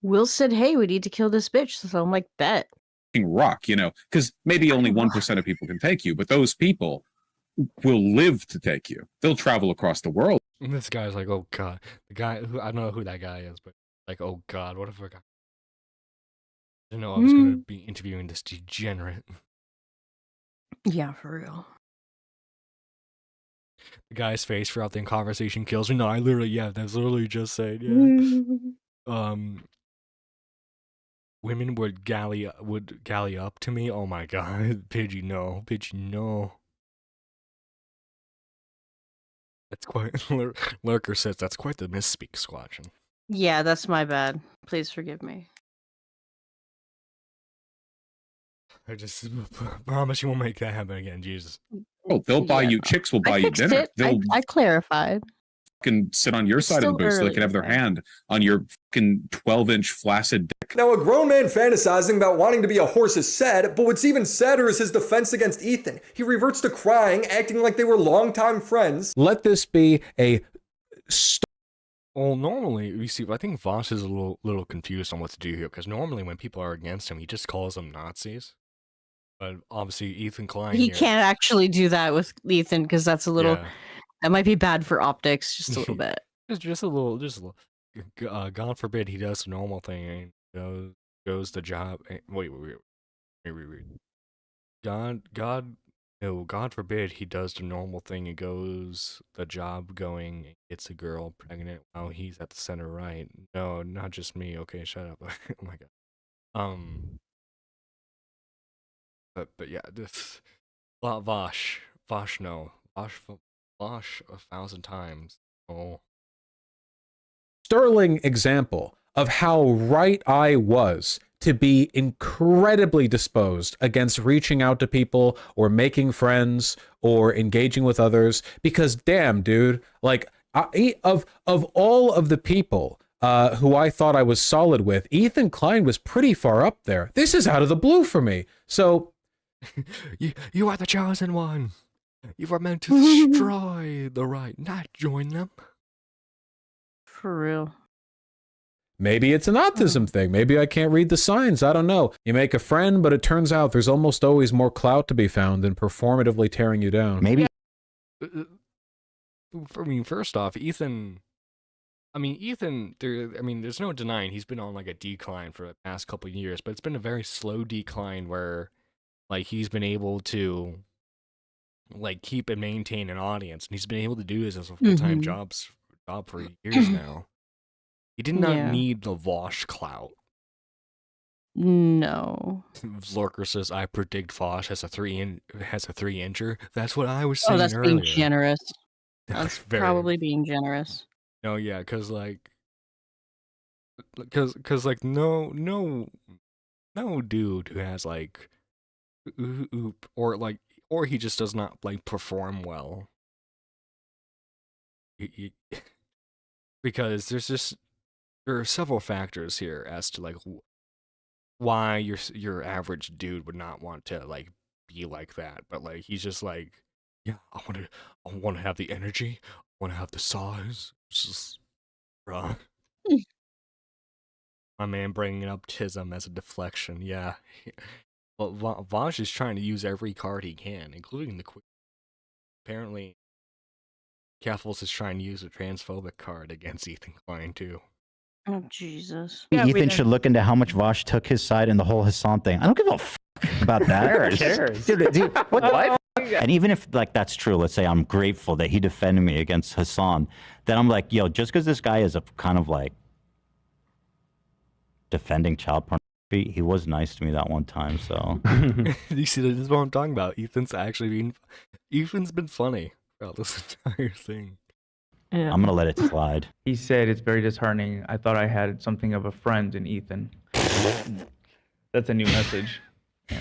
Will said, "Hey, we need to kill this bitch." So I'm like, "Bet." Rock, because maybe only 1% of people can take you, but those people will live to take you. They'll travel across the world. And this guy's like, oh god, the guy who I don't know who that guy is, but oh god, what if I didn't know I was gonna be interviewing this degenerate. Yeah, for real. The guy's face throughout the conversation kills me. No, that's literally just said, yeah. Women would galley up to me. Oh my god, Pidgey, no. That's quite. Lurker says that's quite the misspeak, Squatchin. Yeah, that's my bad. Please forgive me. I just promise you won't make that happen again, Jesus. Oh, they'll buy you. Chicks will buy you dinner. They'll I clarified. can sit on your side of the booth so they can have their hand on your fucking 12-inch flaccid dick. Now, a grown man fantasizing about wanting to be a horse is sad, but what's even sadder is his defense against Ethan. He reverts to crying, acting like they were longtime friends. Let this be a. Well, normally, you see, I think Voss is a little confused on what to do here, because normally when people are against him, he just calls them Nazis. But obviously, Ethan Klein. He here, can't actually do that with Ethan because that's a little. Yeah. That might be bad for optics, just a little bit. just a little. God forbid he does the normal thing and goes the job. Wait. God No, God forbid he does the normal thing and goes the job going and gets a girl pregnant while he's at the center right. No, not just me. Okay, shut up. Oh my god. But yeah, this Vosh, no, Vosh 1,000 times. Oh, sterling example of how right I was to be incredibly disposed against reaching out to people or making friends or engaging with others, because damn, dude, like of all of the people who I thought I was solid with, Ethan Klein was pretty far up there. This is out of the blue for me. So you are the chosen one. You were meant to destroy the right, not join them. For real. maybe it's an autism thing. Maybe I can't read the signs. I don't know. You make a friend, but it turns out there's almost always more clout to be found than performatively tearing you down. Maybe. I mean, first off, Ethan, there's no denying he's been on like a decline for the past couple of years, but it's been a very slow decline where like he's been able to like keep and maintain an audience, and he's been able to do this as a full-time job for years now. He did not need the Vosh clout. No. Lorker says, "I predict Vosh has a 3-incher." That's what I was saying. Oh, that's earlier. being generous. That's probably being generous. No, yeah, because no dude who has like or he just does not like perform well. Because there are several factors here as to like why your average dude would not want to like be like that, but like he's just like, yeah, I want to have the energy, I want to have the size. It's just, bruh. My man bringing up Tism as a deflection, yeah. Well, Vaj is trying to use every card he can, including the quick. Apparently, Cathals is trying to use a transphobic card against Ethan Klein too. Oh, Jesus. Ethan should look into how much Vosh took his side in the whole Hassan thing. I don't give a f about that. Who cares? Dude, what the And even if like that's true, let's say I'm grateful that he defended me against Hassan, then I'm like, yo, just because this guy is a kind of like defending child pornography, he was nice to me that one time, so. You see, this is what I'm talking about. Ethan's been funny throughout this entire thing. Yeah. I'm gonna let it slide. He said it's very disheartening. I thought I had something of a friend in Ethan. That's a new message. Yeah.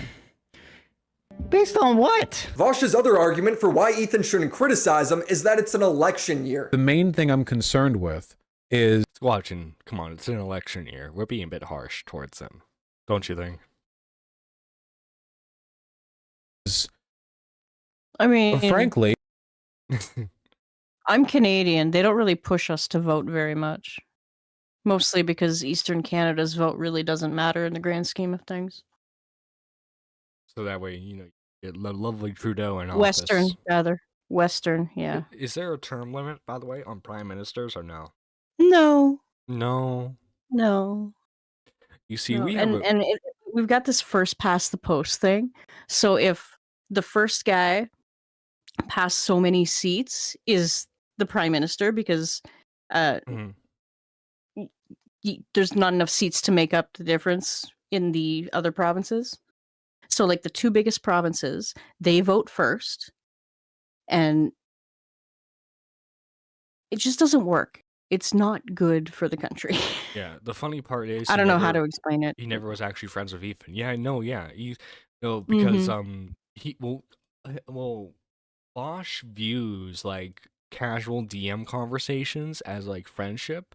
Based on what? Vosh's other argument for why Ethan shouldn't criticize him is that it's an election year. The main thing I'm concerned with is watching. Come on, it's an election year. We're being a bit harsh towards him, don't you think? I mean, frankly, I'm Canadian. They don't really push us to vote very much. Mostly because Eastern Canada's vote really doesn't matter in the grand scheme of things. So that way, you get lovely Trudeau in office. Western, rather. Western, yeah. Is there a term limit, by the way, on prime ministers or no? No. No. No. You see, No. we we've got this first past the post thing. So if the first guy past so many seats is the prime minister, because there's not enough seats to make up the difference in the other provinces. So like the two biggest provinces, they vote first, and it just doesn't work. It's not good for the country. Yeah, the funny part is I don't know how to explain it. He never was actually friends with Ethan. Yeah, no, yeah. Because Bosch views like casual DM conversations as like friendship.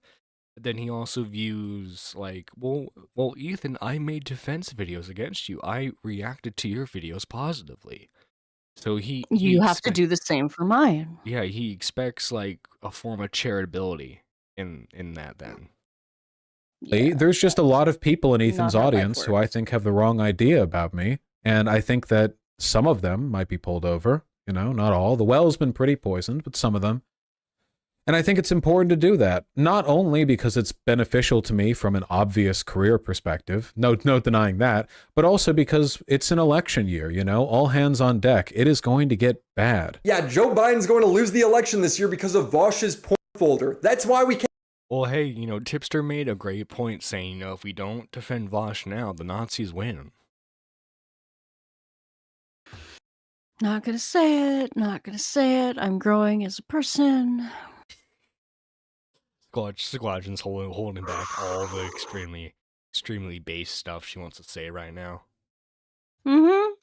Then he also views like, well, Ethan, I made defense videos against you. I reacted to your videos positively. So you have to do the same for mine. Yeah, he expects like a form of charitability in that then. Yeah. There's just a lot of people in Ethan's audience who I think have the wrong idea about me, and I think that some of them might be pulled over, not all. The well's been pretty poisoned, but some of them. And I think it's important to do that, not only because it's beneficial to me from an obvious career perspective, no denying that, but also because it's an election year, you know, all hands on deck. It is going to get bad. Yeah, Joe Biden's going to lose the election this year because of Vosh's porn folder. That's why we can't. Well, hey, you know, Tipster made a great point saying, you know, if we don't defend Vosh now, the Nazis win. Not gonna say it, not gonna say it. I'm growing as a person. Squadron's holding back all the extremely base stuff she wants to say right now. Mm-hmm.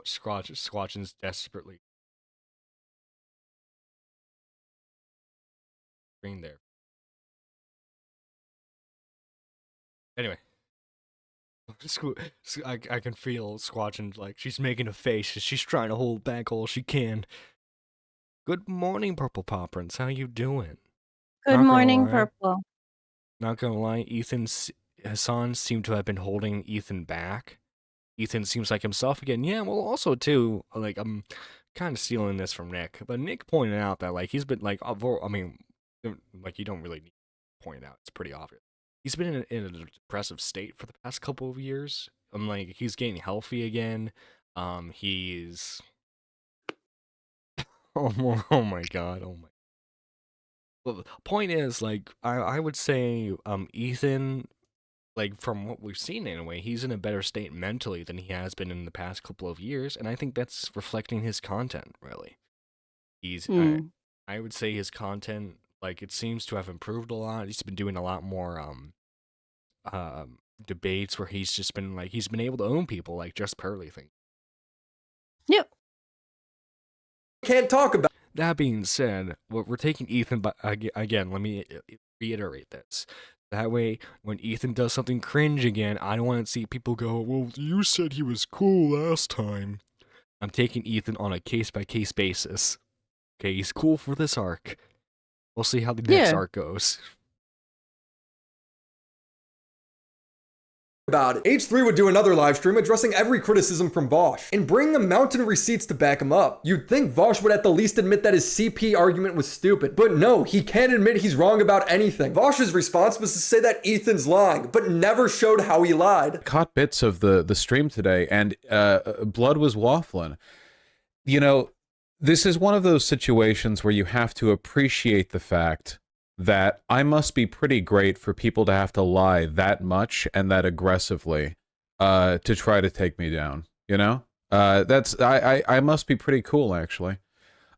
Squadron's desperately green there. Anyway, I can feel Squadron, like, she's making a face. She's trying to hold back all she can. Good morning, Purple Poppins. How you doing? Good morning, Purple. Not gonna lie, Hassan seemed to have been holding Ethan back. Ethan seems like himself again. Yeah, well, also, too, like, I'm kind of stealing this from Nick, but Nick pointed out that, like, he's been, like, I mean, like, you don't really need to point it out. It's pretty obvious. He's been in a depressive state for the past couple of years. I'm like, he's getting healthy again. He's... oh my god, oh my... Well, the point is, like, I would say, Ethan, like, from what we've seen anyway, he's in a better state mentally than he has been in the past couple of years, and I think that's reflecting his content, really. He's, I would say his content, like, it seems to have improved a lot. He's been doing a lot more, debates where he's just been, like, he's been able to own people, like Just Pearly thing. Yep. Can't talk about. That being said, we're taking Ethan, but again, let me reiterate this. That way, when Ethan does something cringe again, I don't want to see people go, well, you said he was cool last time. I'm taking Ethan on a case-by-case basis. Okay, he's cool for this arc. We'll see how the next arc goes. About it. H3 would do another live stream addressing every criticism from Vosh and bring a mountain of receipts to back him up. You'd think Vosh would at the least admit that his CP argument was stupid, but no, he can't admit he's wrong about anything. Vosh's response was to say that Ethan's lying, but never showed how he lied. Caught bits of the stream today, and Blood was waffling. You know, this is one of those situations where you have to appreciate the fact that I must be pretty great for people to have to lie that much and that aggressively to try to take me down, you know? I must be pretty cool, actually.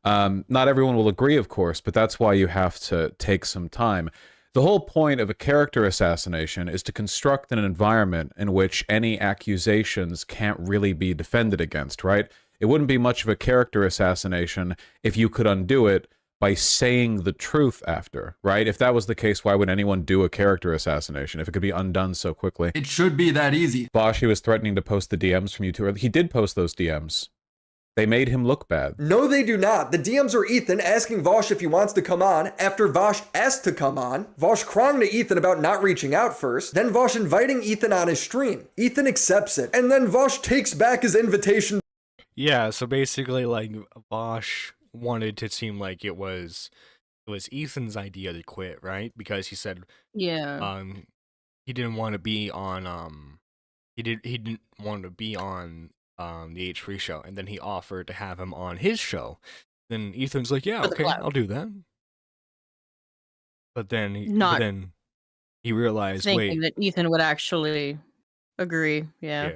Not everyone will agree, of course, but that's why you have to take some time. The whole point of a character assassination is to construct an environment in which any accusations can't really be defended against, right? It wouldn't be much of a character assassination if you could undo it by saying the truth after, right? If that was the case, why would anyone do a character assassination if it could be undone so quickly? It should be that easy. Bosch, he was threatening to post the DMs from you too early. He did post those DMs. They made him look bad. No, they do not. The DMs are Ethan asking Vosh if he wants to come on, after Vosh asked to come on, Vosh crying to Ethan about not reaching out first, then Vosh inviting Ethan on his stream. Ethan accepts it, and then Vosh takes back his invitation. Yeah, so basically, like, Vosh wanted to seem like it was Ethan's idea to quit, right? Because he said, he didn't want to be on he didn't want to be on the H3 show, and then he offered to have him on his show. Then Ethan's like, yeah, okay, I'll do that. But then he realized, thinking that Ethan would actually agree. Yeah.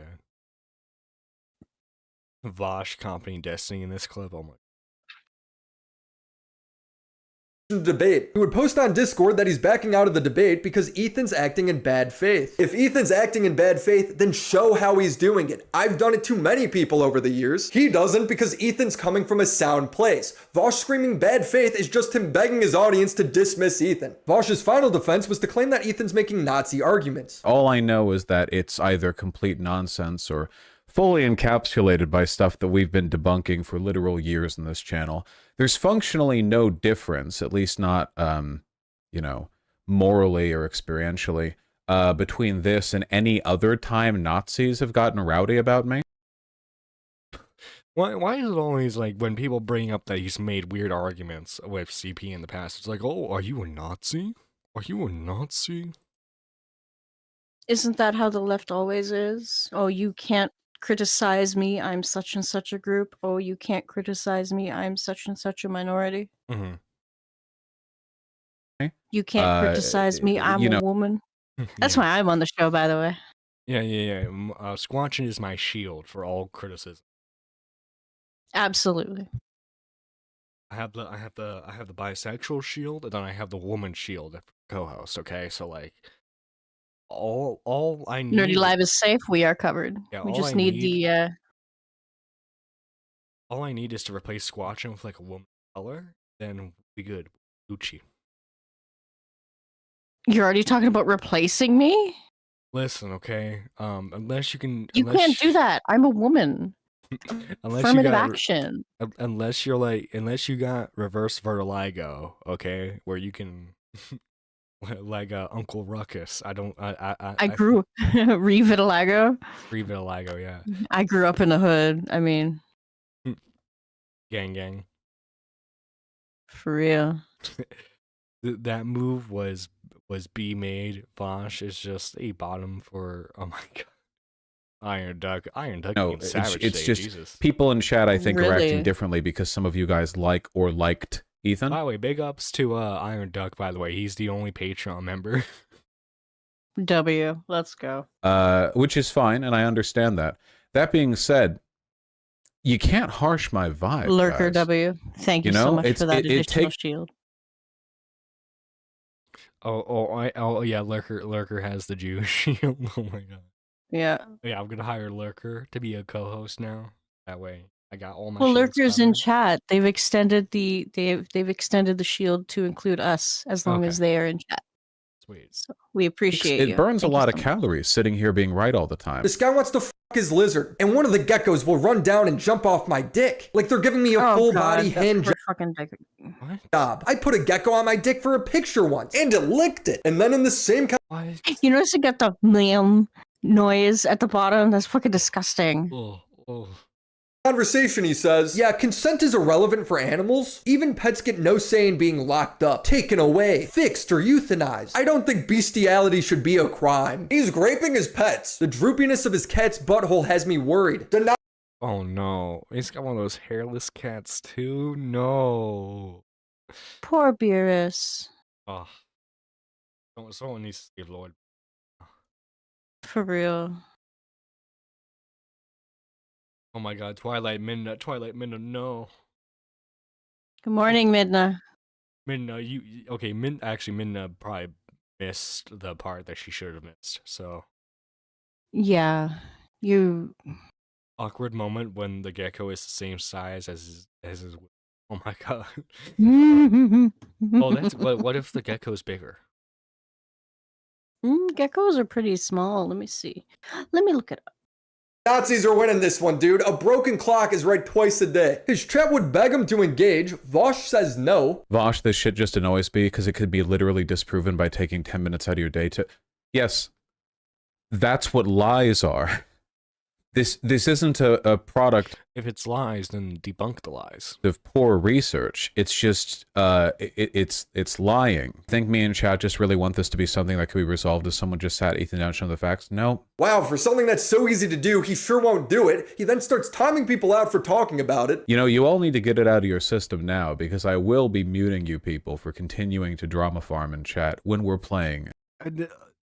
Vosh copying Destiny in this clip. Oh my. Debate. He would post on Discord that he's backing out of the debate because Ethan's acting in bad faith. If Ethan's acting in bad faith, then show how he's doing it. I've done it to many people over the years. He doesn't because Ethan's coming from a sound place. Vosh screaming bad faith is just him begging his audience to dismiss Ethan. Vosh's final defense was to claim that Ethan's making Nazi arguments. All I know is that it's either complete nonsense or fully encapsulated by stuff that we've been debunking for literal years in this channel. There's functionally no difference, at least not, you know, morally or experientially, between this and any other time Nazis have gotten rowdy about me. Why is it always like when people bring up that he's made weird arguments with CP in the past, it's like, oh, are you a Nazi? Are you a Nazi? Isn't that how the left always is? Oh, you can't criticize me. I'm such and such a group. Oh, you can't criticize me. I'm such and such a minority. Mm-hmm. You can't criticize me. I'm a woman. That's why I'm on the show, by the way. Yeah. Squatching is my shield for all criticism. Absolutely. I have the bisexual shield, and then I have the woman shield for co-host. Okay, so like, all I need. Nerdy Live is safe. We are covered. Yeah, we all just I need the. All I need is to replace Squatching with like a woman color, then we good. Gucci. You're already talking about replacing me? Listen, okay. Unless you can. You can't do that. I'm a woman. Affirmative action. Unless you got reverse vertigo, okay, where you can like Uncle Ruckus. I grew re-vitiligo. Re-vitiligo, yeah. I grew up in the hood. I mean, gang. For real. That move was B made. Vosh is just a bottom for, oh my god. Iron Duck. No, savage it's today, just Jesus. people in chat, I think, are Really? acting differently because some of you guys like or liked Ethan. By the way, big ups to Iron Duck, by the way. He's the only Patreon member. W. Let's go. Which is fine, and I understand that. That being said, you can't harsh my vibe, Lurker guys. W. Thank you, You so know, much it's- for that it additional takes- shield. Oh yeah, Lurker has the Jew shield. Oh my god. Yeah. Yeah, I'm gonna hire Lurker to be a co-host now. That way, I got all my. Well, shields Lurker's in covered. chat. They've extended they've extended the shield to include us as long as they are in chat. Sweet. So we appreciate you. It burns Thank a you lot so of much. calories sitting here being right all the time. This guy wants to fuck his lizard, and one of the geckos will run down and jump off my dick. Like they're giving me a Oh, full God, body that's hand for fucking dick. job. I put a gecko on my dick for a picture once, and it licked it. And then in the same You notice it got the meow noise at the bottom? That's fucking disgusting. conversation, he says, yeah, consent is irrelevant for animals. Even pets get no say in being locked up, taken away, fixed, or euthanized. I don't think bestiality should be a crime. He's raping his pets. The droopiness of his cat's butthole has me worried. Oh no, he's got one of those hairless cats too. No. Poor Beerus. Oh. Someone needs to save Lord. For real. Oh my god, Twilight Midna, no. Good morning, Midna. Midna, okay, Midna probably missed the part that she should have missed, so. Yeah. You Awkward moment when the gecko is the same size as his oh my god. Oh, that's what if the gecko's bigger? Geckos are pretty small. Let me see. Let me look it up. Nazis are winning this one, dude. A broken clock is right twice a day. His chat would beg him to engage. Vosh says no. Vosh, this shit just annoys me because it could be literally disproven by taking 10 minutes out of your day to... Yes, that's what lies are. This isn't a product... If it's lies, then debunk the lies. ...of poor research. It's just, it's lying. I think me and chat just really want this to be something that could be resolved if someone just sat Ethan down and showed the facts. No. Wow, for something that's so easy to do, he sure won't do it. He then starts timing people out for talking about it. You know, you all need to get it out of your system now, because I will be muting you people for continuing to drama farm in chat when we're playing.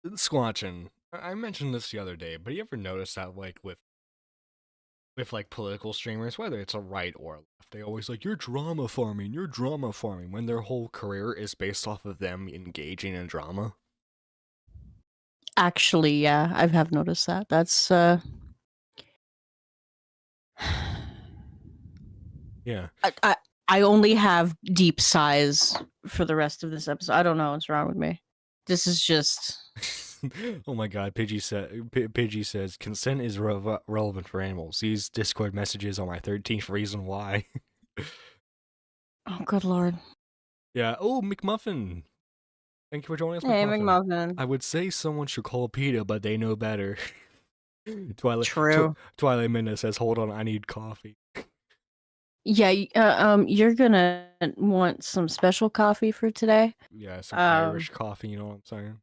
Squatching. I mentioned this the other day, but you ever notice that, like, with like political streamers, whether it's a right or a left, they always like, you're drama farming, when their whole career is based off of them engaging in drama. Actually, yeah, I have noticed that. That's Yeah. I only have deep sighs for the rest of this episode. I don't know what's wrong with me. This is just Oh my god, Pidgey says, consent is relevant for animals. These Discord messages are my 13th reason why. oh good lord. Yeah, oh, McMuffin. Thank you for joining us, Hey, McMuffin. McMuffin. I would say someone should call PETA, but they know better. Twilight True. Twilight Midna says, hold on, I need coffee. Yeah, you're gonna want some special coffee for today. Yeah, some Irish coffee, you know what I'm saying?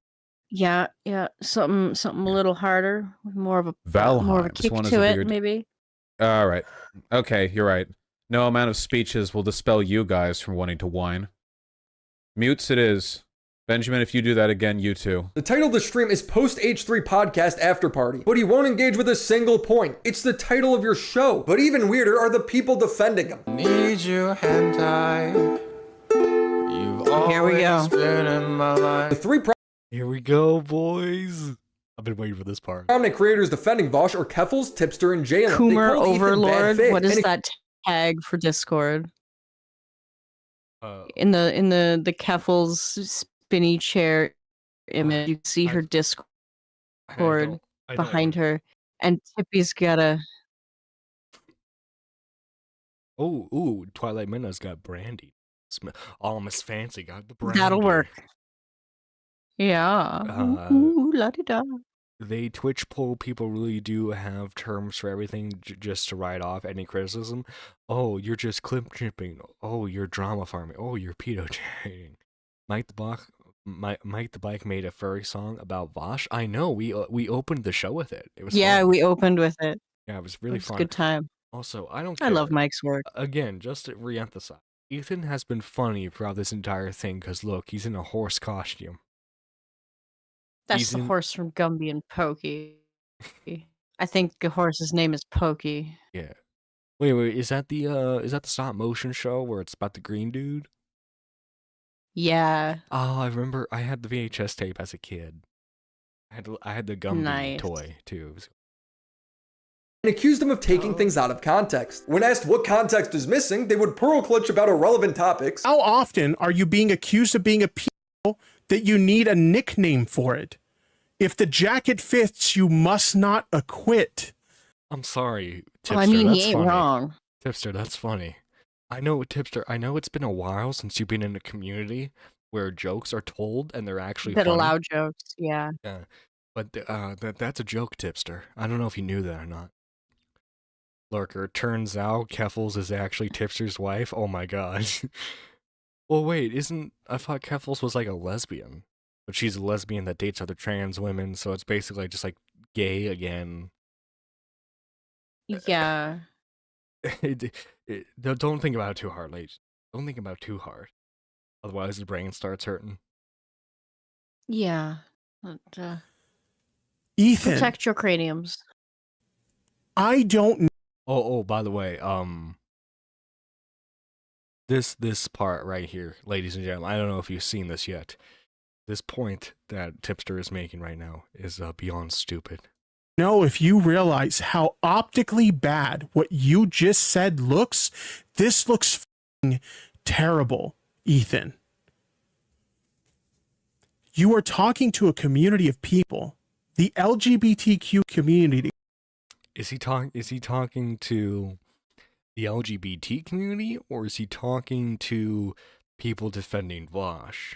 Yeah, something a little harder, with more of a Valheim. This kick one is to a it, bigger. maybe. All right. Okay, you're right. No amount of speeches will dispel you guys from wanting to whine. Mutes it is. Benjamin, if you do that again, you too. The title of the stream is Post H3 Podcast After Party, but he won't engage with a single point. It's the title of your show. But even weirder are the people defending him. Need you hentai. You've Here we go. always been in my life. The three Here we go, boys. I've been waiting for this part. prominent creators defending Vosh are Keffels, Tipster, and Jalen. Coomer They called Ethan bad Overlord. fit, What is and that tag for Discord? Uh, In the Keffels spinny chair image, you see her Discord I don't behind her, and Tippy's got a. Oh, ooh, Twilight Midnight's got brandy. Oh, Miss Fancy got the brandy. That'll work. Yeah. Ooh, la-di-da. They Twitch poll people really do have terms for everything just to write off any criticism. Oh, you're just clip chipping. Oh, you're drama farming. Oh, you're pedo chatting. Mike the Bike made a furry song about Vosh. I know. We opened the show with it. It was Yeah, fun. we opened with it. Yeah, it was really It was fun. a good time. Also, I don't care. I love Mike's work. Again, just to reemphasize, Ethan has been funny throughout this entire thing because look, he's in a horse costume. That's the horse from Gumby and Pokey. I think the horse's name is Pokey. Yeah. Wait, is that the stop motion show where it's about the green dude? Yeah. Oh, I remember I had the VHS tape as a kid. I had the Gumby Nice. toy too. It was- and accused him of taking things out of context. When asked what context is missing, they would pearl clutch about irrelevant topics. How often are you being accused of being a pedo that you need a nickname for it? If the jacket fits, you must not acquit. I'm sorry, Tipster. Well, I mean, that's he ain't funny. wrong. Tipster, that's funny. I know, Tipster. I know it's been a while since you've been in a community where jokes are told and they're actually That funny. allow jokes, yeah. Yeah, but that's a joke, Tipster. I don't know if you knew that or not. Lurker, turns out Keffels is actually Tipster's wife. Oh my god. Well, wait, I thought Keffels was like a lesbian, but she's a lesbian that dates other trans women, so it's basically just like gay again. Yeah. Don't think about it too hard, ladies. Don't think about it too hard. Otherwise, the brain starts hurting. Yeah. But, Ethan, protect your craniums. I don't. Oh, by the way, this part right here, ladies and gentlemen, I don't know if you've seen this yet. This point that Tipster is making right now is beyond stupid. know if you realize how optically bad what you just said looks. This looks f***ing terrible, Ethan. You are talking to a community of people, the LGBTQ community. Is he talking to the LGBT community, or is he talking to people defending Vosh?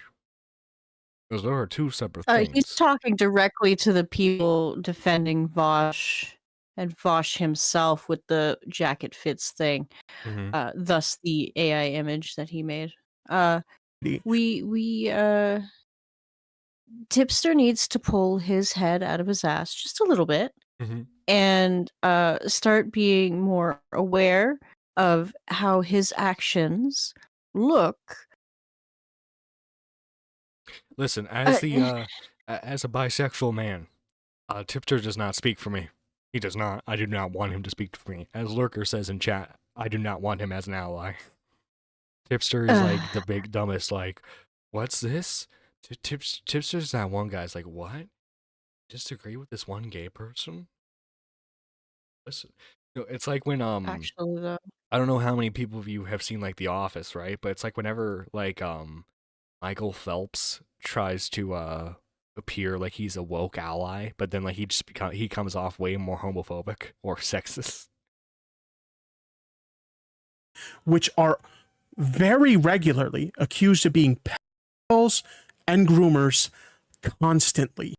Because there are two separate things. He's talking directly to the people defending Vosh and Vosh himself with the jacket fits thing. Thus the AI image that he made. Tipster needs to pull his head out of his ass just a little bit and start being more aware of how his actions look. Listen, as a bisexual man, Tipster does not speak for me. He does not. I do not want him to speak for me. As Lurker says in chat, I do not want him as an ally. Tipster is like the big dumbest. Like, what's this? Tipster's that one guy's like, what? Disagree with this one gay person? Listen, it's like when Actually, though, I don't know how many people of you have seen like The Office, right? But it's like whenever like Michael Phelps tries to appear like he's a woke ally, but then like he comes off way more homophobic or sexist. Which are very regularly accused of being pedophiles and groomers constantly.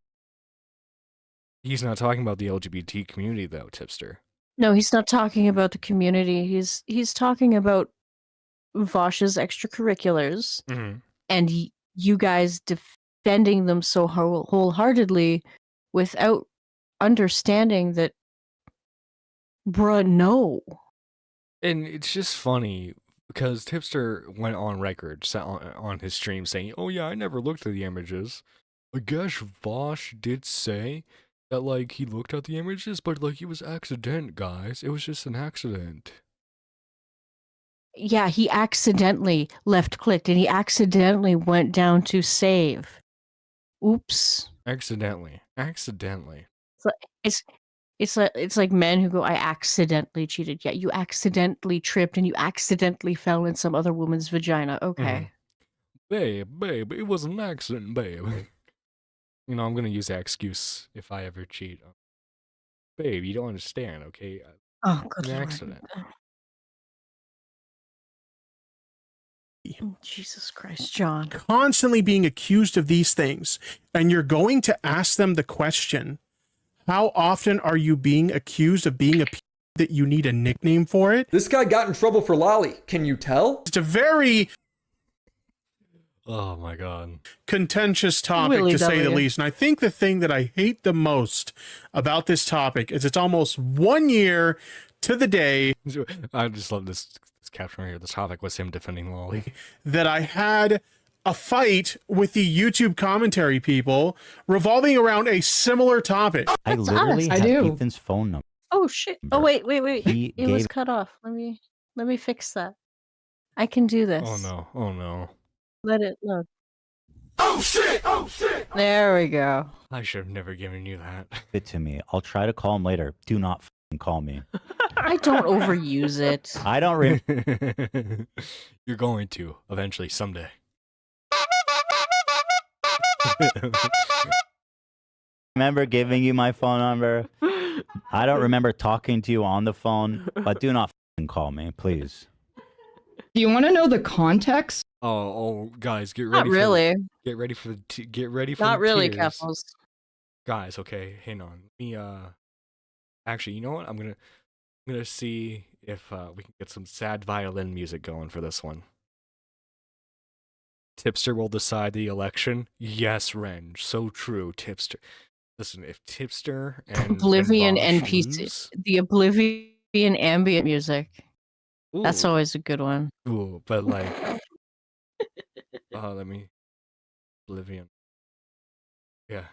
He's not talking about the LGBT community though, Tipster. No, he's not talking about the community. He's talking about Vosh's extracurriculars Mhm. and you guys defending them so wholeheartedly without understanding that, bruh, no. And it's just funny because Tipster went on record on his stream saying, "Oh yeah, I never looked at the images." I guess Vosh did say that like he looked at the images, but like it was accident, guys. It was just an accident. Yeah, he accidentally left-clicked and he accidentally went down to save. Oops. Accidentally. It's like men who go, I accidentally cheated. Yeah, you accidentally tripped and you accidentally fell in some other woman's vagina. Okay. Babe, it was an accident, babe. You know, I'm gonna use that excuse if I ever cheat. Babe, you don't understand, okay? Oh, good An Lord. accident. Jesus Christ, John. Constantly being accused of these things, and you're going to ask them the question, how often are you being accused of being a p that you need a nickname for it? This guy got in trouble for lolly. Can you tell? It's a very Oh my god. contentious topic, Willy to say the W. least. And I think the thing that I hate the most about this topic is it's almost 1 year to the day I just love this caption right here. This topic was him defending Lolly. that I had a fight with the YouTube commentary people revolving around a similar topic. I literally us. have Ethan's phone number. Oh shit. Oh wait. He It was gave- cut off. Let me fix that. I can do this. Oh no. Let it load. Oh shit! There we go. I should have never given you that. it to me. I'll try to call him later. Do not f***ing call me. I don't overuse it. I don't re- You're going to eventually someday. remember giving you my phone number. I don't remember talking to you on the phone, but do not f***ing call me, please. Do you want to know the context? Oh, guys, get ready. Not really. Get ready for Not the really, tears. Keffels. Guys, okay, hang on. Let me actually, you know what? I'm gonna see if we can get some sad violin music going for this one. Tipster will decide the election. Yes, Renge. So true, Tipster. Listen, if Tipster and Oblivion and NPC. Vosh lose- The Oblivion ambient music. That's Ooh. always a good one. Ooh, but like, let me. Oblivion. Yeah.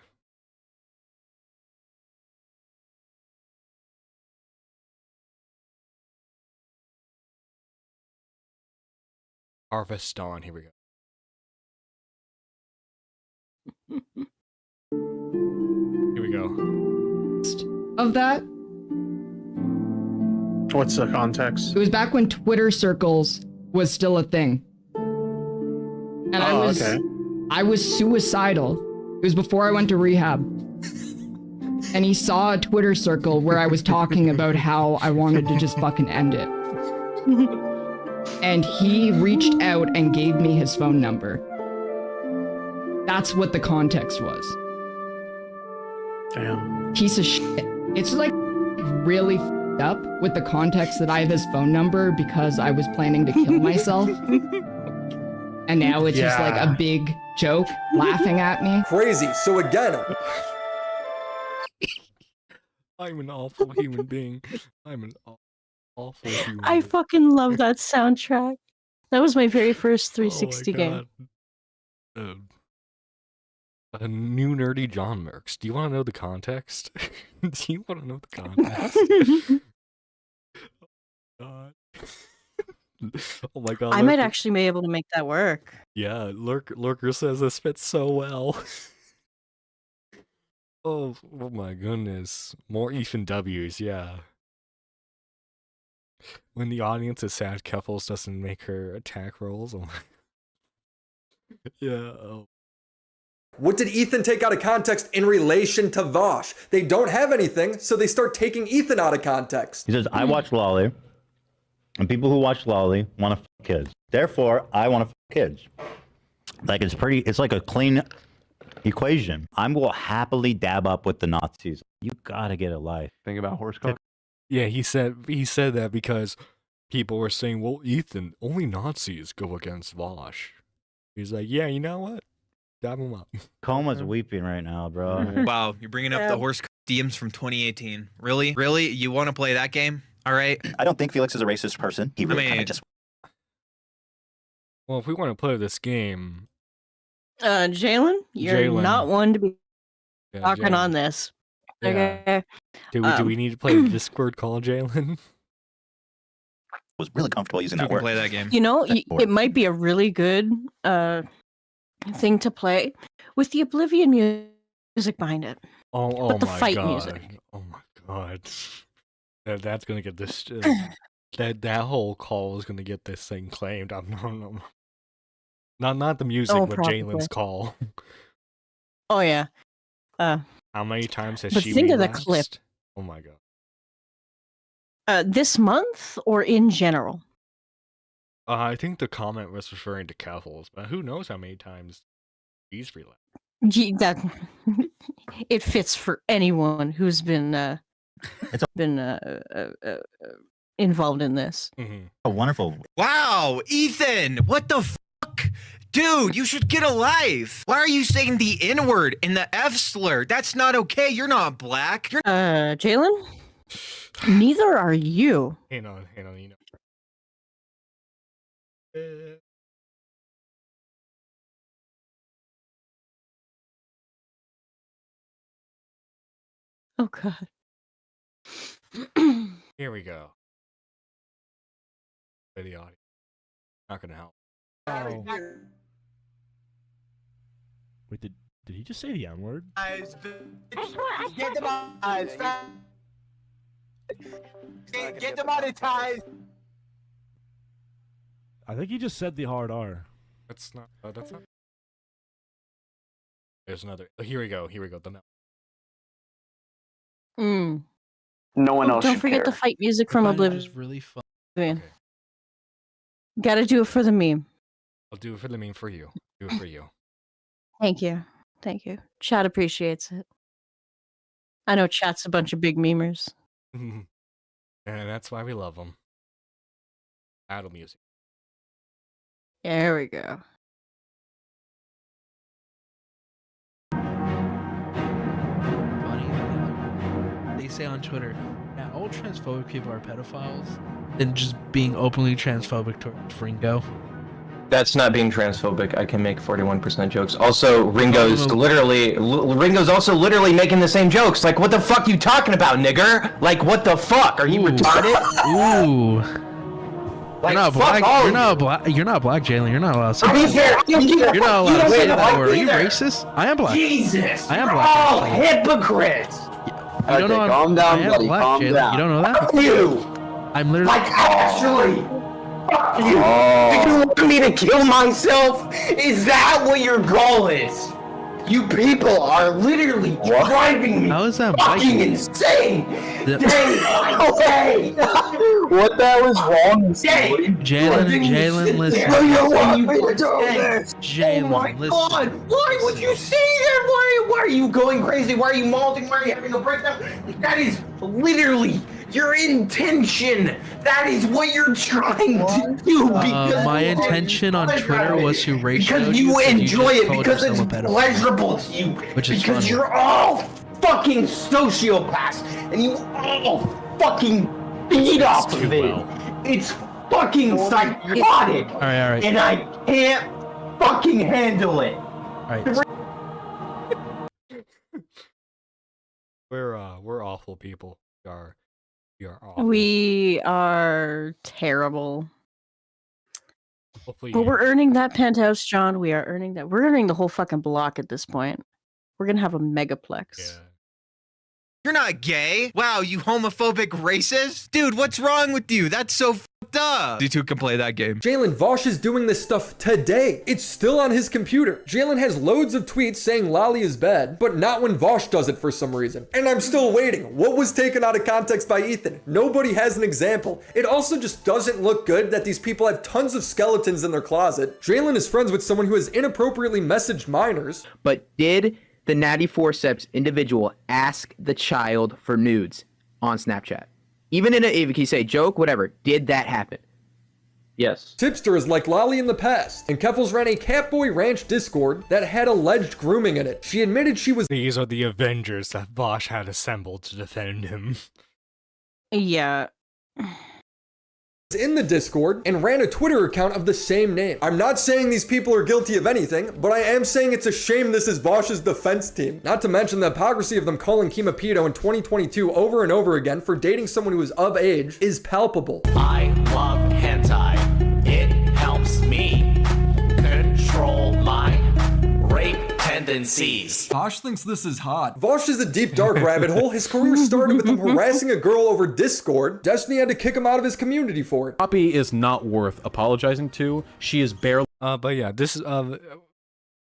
Harvest Dawn. Here we go. Here we go. Of that, What's the context? it was back when Twitter circles was still a thing. And I was suicidal. It was before I went to rehab. And he saw a Twitter circle where I was talking about how I wanted to just fucking end it. And he reached out and gave me his phone number. That's what the context was. Damn. Piece of shit. It's like really f***ed up with the context that I have his phone number because I was planning to kill myself. And now it's just like a big joke laughing at me. Crazy. So again, I'm an awful human being. I'm an awful human I being. fucking love that soundtrack. That was my very first Oh my 360 game. God. A new nerdy John Merks. Do you want to know the context? Do you want to know the context? God. Oh my god. I might Lurker- actually be able to make that work. Yeah, Lurker says this fits so well. Oh my goodness. More Ethan W's, yeah. When the audience is sad, Keffels doesn't make her attack rolls. Oh my. Yeah. Oh. what did Ethan take out of context in relation to Vosh? They don't have anything, so they start taking Ethan out of context. He says, I watch Lolly, and people who watch Lolly want to f kids. Therefore, I want to f kids. Like, it's like a clean equation. I'm going to happily dab up with the Nazis. You gotta get a life. Think about horse cock. Yeah, he said that because people were saying, well, Ethan, only Nazis go against Vosh. He's like, yeah, you know what? Dab him up. Coma's weeping right now, bro. Wow, you're bringing up the horse DMs from 2018. Really? Really? You want to play that game? All right. I don't think Felix is a racist person. He really kind of just. Well, if we want to play this game, Jalen, you're Jalen. not one to be Yeah, talking Jalen. on this. Yeah. Okay. do we need to play Discord call, Jalen? Was really comfortable using You that can word. play that game. You know, it might be a really good thing to play with the Oblivion music behind it. Oh But the my fight god! music. Oh my god! That's gonna get this. That whole call is gonna get this thing claimed. No. Not the music, Oh, but probably. Jalen's call. Oh yeah. How many times has But she think of the relapsed? clip. Oh my god! This month or in general? I think the comment was referring to Keffels, but who knows how many times he's relapsed. That it fits for anyone who's been involved in this. A wonderful. Wow, Ethan, what the fuck? Dude, you should get a life. Why are you saying the N-word and the F slur? That's not okay. You're not black. You're Jalen? Neither are you. Hang on, you know. Oh god. Here we go. Play the audio. Not gonna help. Wait, did he just say the N-word? Get demonetized. Get demonetized. I think he just said the hard R. That's not. That's not. There's another. Here we go. The mel. No one else Don't should forget care. the fight music from Oblivion. Just really fun. Gotta do it for the meme. I'll do it for the meme for you. Do it for you. Thank you. Chat appreciates it. I know chat's a bunch of big memers. And that's why we love them. Battle music. There we go. They say on Twitter, yeah, all transphobic people are pedophiles, and just being openly transphobic towards Ringo. That's not being transphobic. I can make 41% jokes. Also, Ringo's also literally making the same jokes. Like, what the fuck you talking about, nigger? Like, what the fuck? Are you retarded? Ooh. Like, You're not fuck black. all You're of not black. You're not black, Jalen. You're not allowed to say I don't that. care. I don't care. You're not You allowed to don't say say that black word. Are you either. racist? I am black. Jesus. I am You're black. all actually. hypocrites. You don't know calm down, I am buddy, black, calm Jalen. down. You don't know that? Fuck you. I'm literally. Like, actually. Fuck you. Oh. Do you want me to kill myself? Is that what your goal is? You people are literally driving me How is that fucking biking? insane. The- Okay. What the hell is wrong with you? Jalen, listen. Do you want me to do Jalen, this? Oh my listen. god! Why would you say that? Why are you going crazy? Why are you malting? Why are you having a breakdown? That is literally your intention. That is what you're trying to do. Because My you intention on enjoy Twitter it. was to race because you enjoy it because it's a pedophile. pleasurable to you. Which is because funny. you're all fucking sociopaths and you all fucking feed off of it. It's fucking psychotic. All right. And I can't fucking handle it. All right. We're awful people. We are awful. We are terrible. Hopefully, But we're earning that penthouse, John. We are earning that. We're earning the whole fucking block at this point. We're gonna have a megaplex. You're not gay. Wow, you homophobic racist? Dude, what's wrong with you? That's so fucked up. You two can play that game. Jalen, Vosh is doing this stuff today. It's still on his computer. Jalen has loads of tweets saying Lolly is bad, but not when Vosh does it for some reason. And I'm still waiting. What was taken out of context by Ethan? Nobody has an example. It also just doesn't look good that these people have tons of skeletons in their closet. Jalen is friends with someone who has inappropriately messaged minors. But did the Natty Forceps individual ask the child for nudes on Snapchat? Even in a, if you say joke, whatever, did that happen? Yes. Tipsters like Lolly in the past, and Keffels ran a Catboy Ranch Discord that had alleged grooming in it. She admitted she was— These are the Avengers that Vosh had assembled to defend him. Yeah. in the Discord and ran a Twitter account of the same name. I'm not saying these people are guilty of anything, but I am saying it's a shame this is Vosh's defense team. Not to mention the hypocrisy of them calling Kima Pito in 2022 over and over again for dating someone who is of age is palpable. I love hentai. It helps me control my rape tendencies. Vosh thinks this is hot. Vosh is a deep dark rabbit hole. His career started with him harassing a girl over Discord. Destiny had to kick him out of his community for it. Poppy is not worth apologizing to. She is barely— But yeah, this is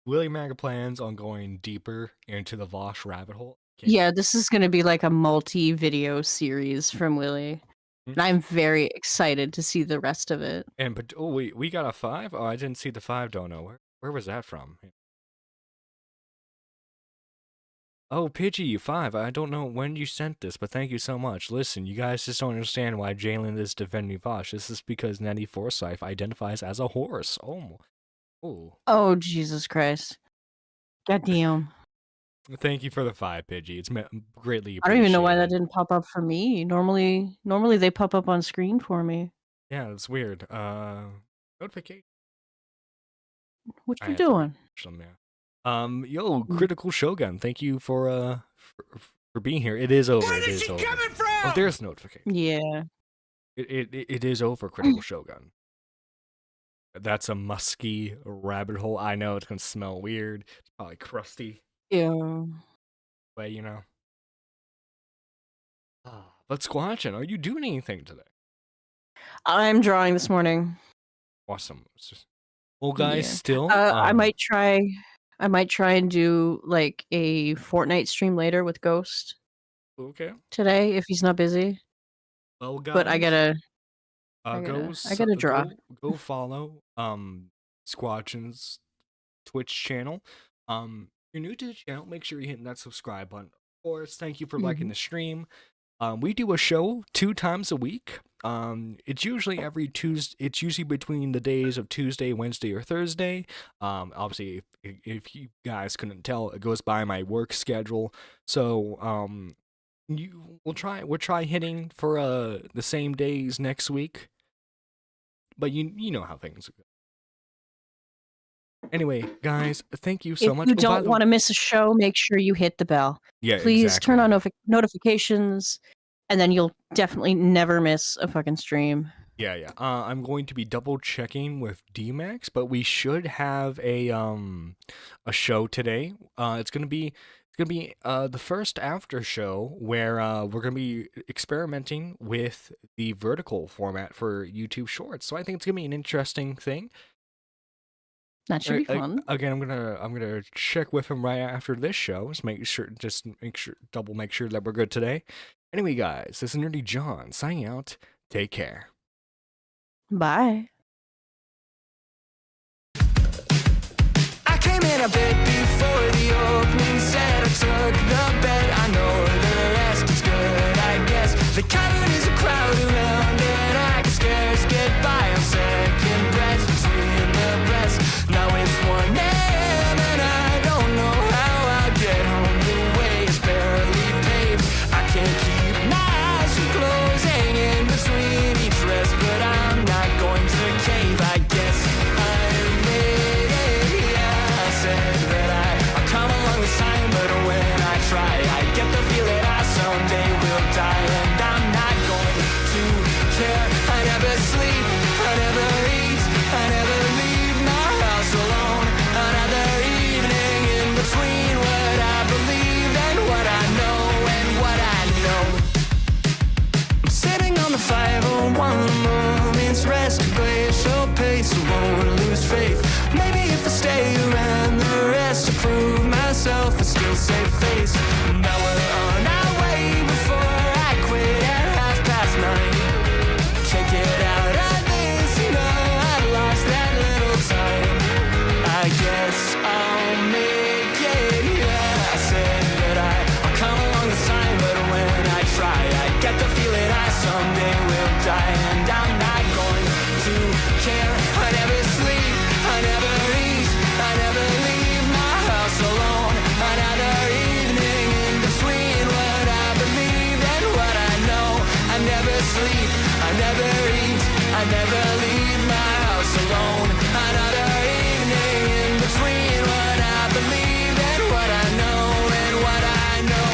Willie Maga plans on going deeper into the Vosh rabbit hole. Yeah, this is going to be like a multi-video series from Willie. And I'm very excited to see the rest of it. And but oh wait, we got a 5? Oh, I didn't see the 5. Don't know where was that from? Oh, Pidgey 5. I don't know when you sent this, but thank you so much. Listen, you guys just don't understand why Jalen is defending Vosh. This is because Nettie Forsyth identifies as a horse. Oh, Jesus Christ! Goddamn! Thank you for the 5, Pidgey. It's greatly appreciated. I don't even know why that didn't pop up for me. Normally they pop up on screen for me. Yeah, it's weird. Notification. What you doing? Yo, Critical Shogun, thank you for being here. It is over. It is over. Oh, there's notification. Yeah. It is over, Critical Shogun. That's a musky rabbit hole. I know it's gonna smell weird. It's probably crusty. Yeah. But you know. But Squatchin, are you doing anything today? I'm drawing this morning. Awesome. Well, guys, still. I might try and do like a Fortnite stream later with Ghost. Okay. Today, if he's not busy. Well, guys, but I gotta draw. Go follow Squatchin's Twitch channel. If you're new to the channel, make sure you're hitting that subscribe button. Of course, thank you for liking the stream. We do a show 2 times a week. It's usually every Tuesday. It's usually between the days of Tuesday, Wednesday, or Thursday. Obviously, if you guys couldn't tell, it goes by my work schedule. So, we'll try hitting for the same days next week. But you know how things go. Anyway, guys, thank you so much. If you don't want to miss a show, make sure you hit the bell. Yeah, please exactly. turn on notifications, and then you'll definitely never miss a fucking stream. Yeah. I'm going to be double checking with DMAX, but we should have a show today. It's gonna be the first after show where we're gonna be experimenting with the vertical format for YouTube Shorts. So I think it's gonna be an interesting thing. That should be fun. Again, I'm gonna check with him right after this show. Just make sure that we're good today. Anyway, guys, this is Nerdy John signing out. Take care. Bye. I came in a bit before the opening set. I took the bet. I know the rest is good, I guess. The cavern is a crowd around and I can scarce get by on second breaths between the breaths. Now it's 1 a.m. and I don't know how I'll get home. The way is barely paved. I can't keep my eyes from closing in between each rest, but I'm not going to cave. I guess I'm made it. Yeah, I said that I'll come along this time, but when I try, I get the feeling I someday will die, and I'm not never leave my house alone. Another evening in between what I believe and what I know and what I know.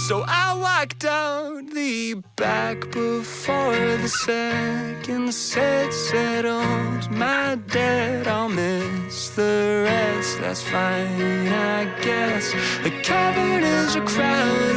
So I walked out the back before the second set settled my debt. I'll miss the rest, that's fine, I guess. The cavern is a crowd